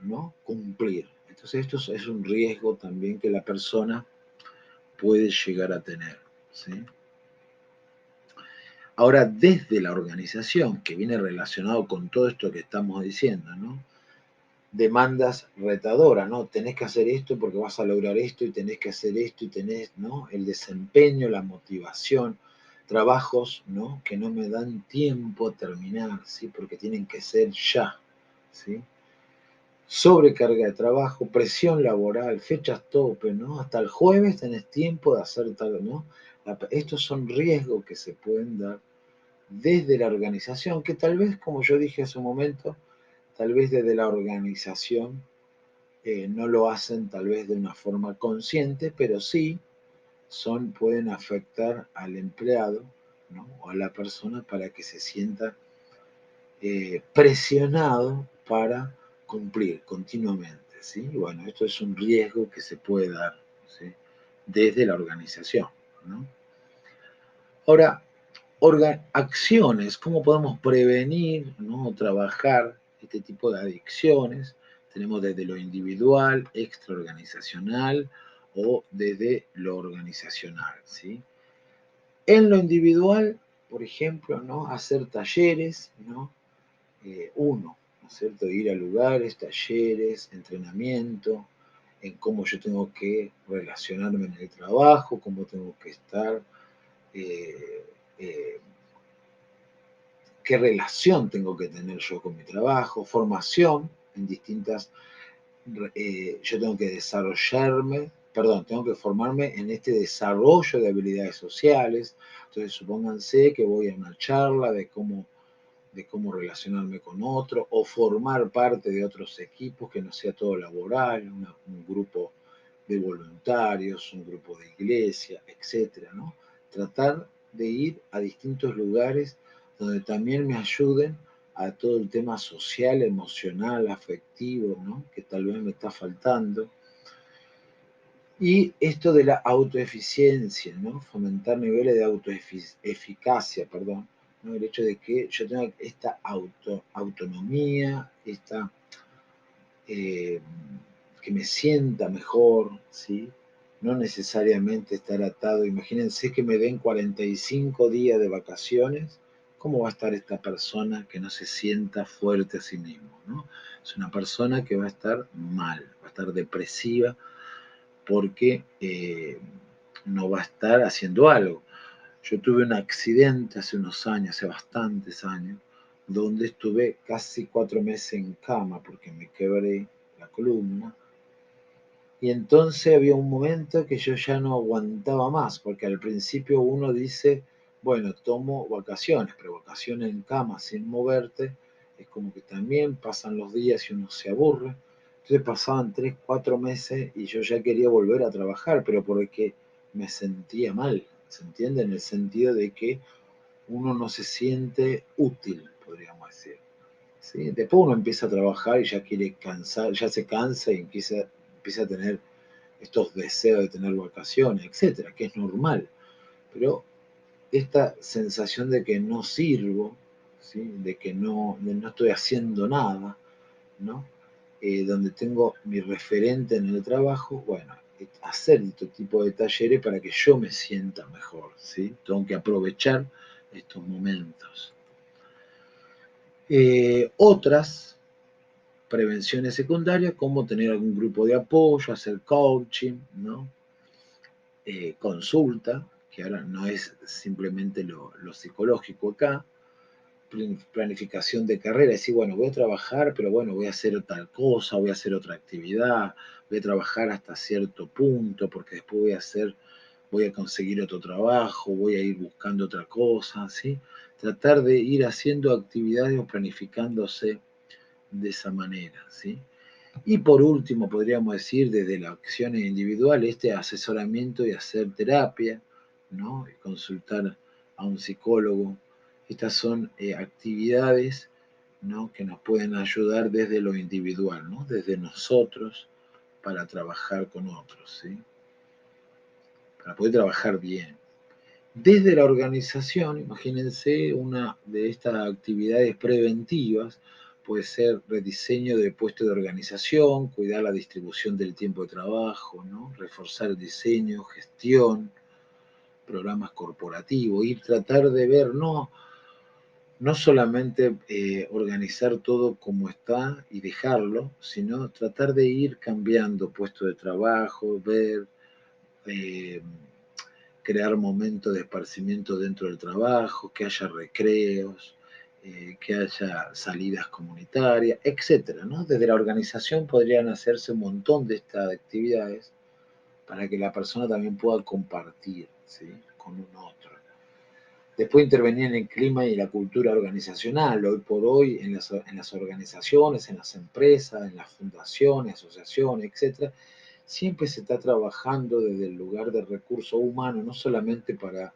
¿no? Cumplir. Entonces esto es un riesgo también que la persona puede llegar a tener, ¿sí? Ahora, desde la organización, que viene relacionado con todo esto que estamos diciendo, ¿no? Demandas retadoras, ¿no? Tenés que hacer esto porque vas a lograr esto y tenés que hacer esto y tenés, ¿no? El desempeño, la motivación, trabajos, ¿no? Que no me dan tiempo a terminar, ¿sí? Porque tienen que ser ya, ¿sí? Sobrecarga de trabajo, presión laboral, fechas tope, ¿no? Hasta el jueves tenés tiempo de hacer tal, ¿no? Estos son riesgos que se pueden dar desde la organización, que tal vez, como yo dije hace un momento, tal vez desde la organización no lo hacen tal vez de una forma consciente, pero sí pueden afectar al empleado, ¿no? O a la persona para que se sienta presionado para cumplir continuamente, ¿sí? Bueno, esto es un riesgo que se puede dar, ¿sí? Desde la organización, ¿no? Ahora, acciones, cómo podemos prevenir, ¿no? O trabajar este tipo de adicciones. Tenemos desde lo individual, extraorganizacional o desde lo organizacional, ¿sí? En lo individual, por ejemplo, ¿no? Hacer talleres, ¿no? ¿No es cierto? Ir a lugares, talleres, entrenamiento, en cómo yo tengo que relacionarme en el trabajo, cómo tengo que estar, eh, eh, qué relación tengo que tener yo con mi trabajo, formación en distintas, yo tengo que desarrollarme, perdón, tengo que formarme en este desarrollo de habilidades sociales. Entonces, supónganse que voy a una charla de cómo relacionarme con otro o formar parte de otros equipos que no sea todo laboral, un grupo de voluntarios, un grupo de iglesia, etcétera, ¿no? Tratar de ir a distintos lugares donde también me ayuden a todo el tema social, emocional, afectivo, ¿no? Que tal vez me está faltando. Y esto de la autoeficiencia, ¿no? Fomentar niveles de autoeficacia, perdón, ¿no? El hecho de que yo tenga esta autonomía, eh, que me sienta mejor, ¿sí? No necesariamente estar atado. Imagínense que me den 45 días de vacaciones. ¿Cómo va a estar esta persona que no se sienta fuerte a sí mismo, ¿no? Es una persona que va a estar mal, va a estar depresiva porque no va a estar haciendo algo. Yo tuve un accidente hace unos años, hace bastantes años, donde estuve casi 4 meses en cama porque me quebré la columna. Y entonces había un momento que yo ya no aguantaba más, porque al principio uno dice, bueno, tomo vacaciones, pero vacaciones en cama sin moverte, es como que también pasan los días y uno se aburre. Entonces pasaban 3, 4 meses y yo ya quería volver a trabajar, pero porque me sentía mal, ¿se entiende? En el sentido de que uno no se siente útil, podríamos decir. ¿Sí? Después uno empieza a trabajar y ya quiere cansar, ya se cansa y empieza a tener estos deseos de tener vacaciones, etcétera, que es normal. Pero esta sensación de que no sirvo, ¿sí? De no estoy haciendo nada, ¿no? Donde tengo mi referente en el trabajo, bueno, hacer este tipo de talleres para que yo me sienta mejor, ¿sí? Tengo que aprovechar estos momentos. Otras prevenciones secundarias, como tener algún grupo de apoyo, hacer coaching, ¿no? Consulta, que ahora no es simplemente lo psicológico acá, planificación de carrera, decir, bueno, voy a trabajar, pero bueno, voy a hacer tal cosa, voy a hacer otra actividad, voy a trabajar hasta cierto punto, porque después voy a conseguir otro trabajo, voy a ir buscando otra cosa, ¿sí? Tratar de ir haciendo actividades o planificándose de esa manera, ¿sí? Y por último, podríamos decir, desde las acciones individuales, este asesoramiento y hacer terapia, ¿no? Y consultar a un psicólogo. Estas son actividades, ¿no? Que nos pueden ayudar desde lo individual, ¿no? Desde nosotros, para trabajar con otros, ¿sí? Para poder trabajar bien. Desde la organización, imagínense una de estas actividades preventivas, puede ser rediseño de puestos de organización, cuidar la distribución del tiempo de trabajo, ¿no? Reforzar el diseño, gestión, programas corporativos, ir tratar de ver, no solamente organizar todo como está y dejarlo, sino tratar de ir cambiando puestos de trabajo, ver, eh, crear momentos de esparcimiento dentro del trabajo, que haya recreos, que haya salidas comunitarias, etcétera, ¿no? Desde la organización podrían hacerse un montón de estas actividades para que la persona también pueda compartir, ¿sí? Con un otro. Después intervenir en el clima y la cultura organizacional. Hoy por hoy en las organizaciones, en las empresas, en las fundaciones, asociaciones, etcétera, siempre se está trabajando desde el lugar del recurso humano, no solamente para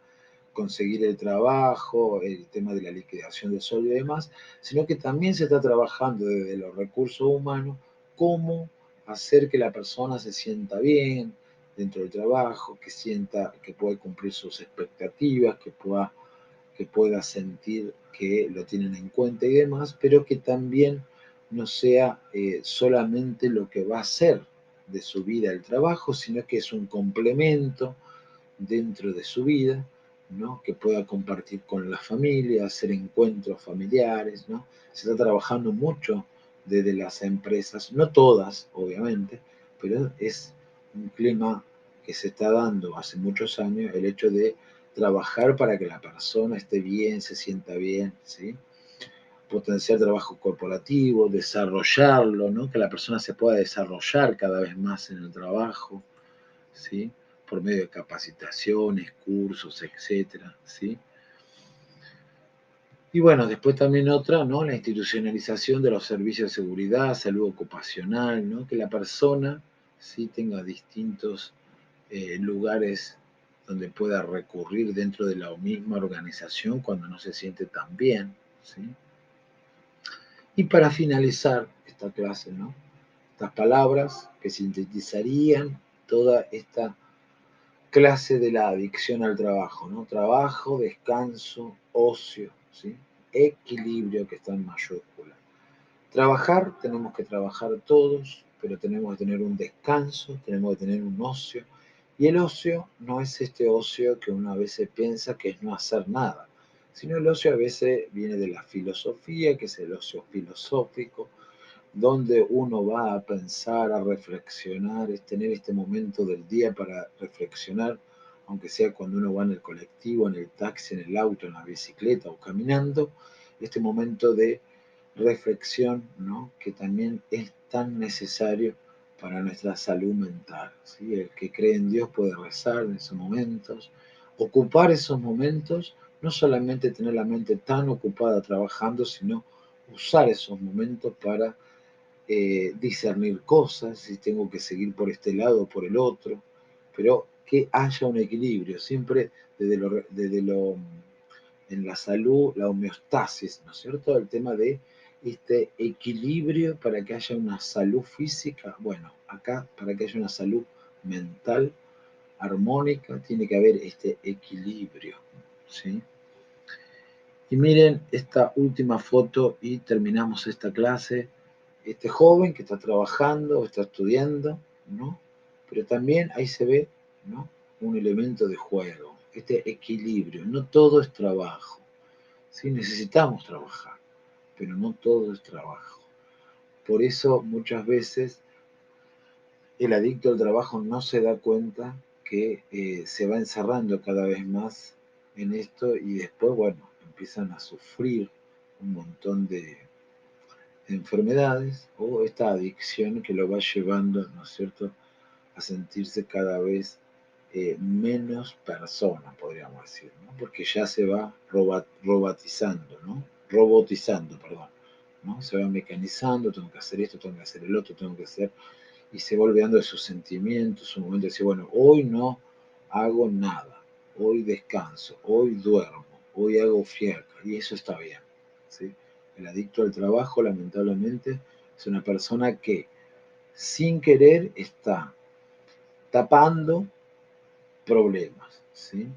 conseguir el trabajo, el tema de la liquidación del sueldo y demás, sino que también se está trabajando desde los recursos humanos cómo hacer que la persona se sienta bien dentro del trabajo, que sienta que puede cumplir sus expectativas, que pueda sentir que lo tienen en cuenta y demás, pero que también no sea solamente lo que va a ser de su vida el trabajo, sino que es un complemento dentro de su vida, ¿no? Que pueda compartir con la familia, hacer encuentros familiares, ¿no? Se está trabajando mucho desde las empresas, no todas, obviamente, pero es un clima que se está dando hace muchos años, el hecho de trabajar para que la persona esté bien, se sienta bien, ¿sí? Potenciar trabajo corporativo, desarrollarlo, ¿no? Que la persona se pueda desarrollar cada vez más en el trabajo, ¿sí? Por medio de capacitaciones, cursos, etcétera, ¿sí? Y bueno, después también otra, ¿no? La institucionalización de los servicios de seguridad, salud ocupacional, ¿no? Que la persona sí tenga distintos lugares donde pueda recurrir dentro de la misma organización cuando no se siente tan bien, ¿sí? Y para finalizar esta clase, ¿no? Estas palabras que sintetizarían toda esta clase de la adicción al trabajo, ¿no? Trabajo, descanso, ocio, ¿sí? Equilibrio que está en mayúscula. Trabajar, tenemos que trabajar todos, pero tenemos que tener un descanso, tenemos que tener un ocio. Y el ocio no es este ocio que uno a veces piensa que es no hacer nada, sino el ocio a veces viene de la filosofía, que es el ocio filosófico, donde uno va a pensar, a reflexionar, es tener este momento del día para reflexionar, aunque sea cuando uno va en el colectivo, en el taxi, en el auto, en la bicicleta o caminando, este momento de reflexión, ¿no? Que también es tan necesario para nuestra salud mental, ¿sí? El que cree en Dios puede rezar en esos momentos, ocupar esos momentos, no solamente tener la mente tan ocupada trabajando, sino usar esos momentos para discernir cosas, si tengo que seguir por este lado o por el otro, pero que haya un equilibrio, siempre en la salud, la homeostasis, ¿no es cierto? El tema de este equilibrio para que haya una salud física, bueno, acá para que haya una salud mental armónica, tiene que haber este equilibrio, ¿sí? Y miren esta última foto y terminamos esta clase. Este joven que está trabajando, está estudiando, ¿no? Pero también ahí se ve, ¿no? Un elemento de juego, este equilibrio. No todo es trabajo, ¿sí? Necesitamos trabajar, pero no todo es trabajo. Por eso muchas veces el adicto al trabajo no se da cuenta que se va encerrando cada vez más en esto y después, bueno, empiezan a sufrir un montón de enfermedades o esta adicción que lo va llevando, ¿no es cierto?, a sentirse cada vez menos persona, podríamos decir, ¿no? Porque ya se va robotizando, ¿no? Robotizando, perdón, ¿no? Se va mecanizando, tengo que hacer esto, tengo que hacer el otro, tengo que hacer, y se va olvidando de sus sentimientos, su momento de decir, bueno, hoy no hago nada, hoy descanso, hoy duermo, hoy hago fiaca, y eso está bien, ¿sí? El adicto al trabajo, lamentablemente, es una persona que sin querer está tapando problemas, ¿sí?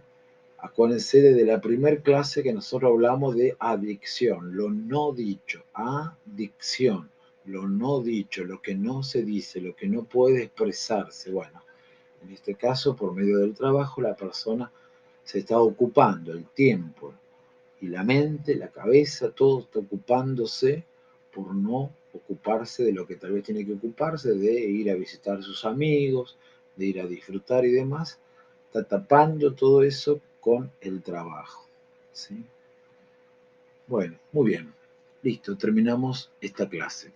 Acuérdense desde la primera clase que nosotros hablamos de adicción, lo no dicho, adicción, lo no dicho, lo que no se dice, lo que no puede expresarse. Bueno, en este caso, por medio del trabajo, la persona se está ocupando el tiempo y la mente, la cabeza, todo está ocupándose por no ocuparse de lo que tal vez tiene que ocuparse, de ir a visitar a sus amigos, de ir a disfrutar y demás. Está tapando todo eso con el trabajo, ¿sí? Bueno, muy bien. Listo, terminamos esta clase.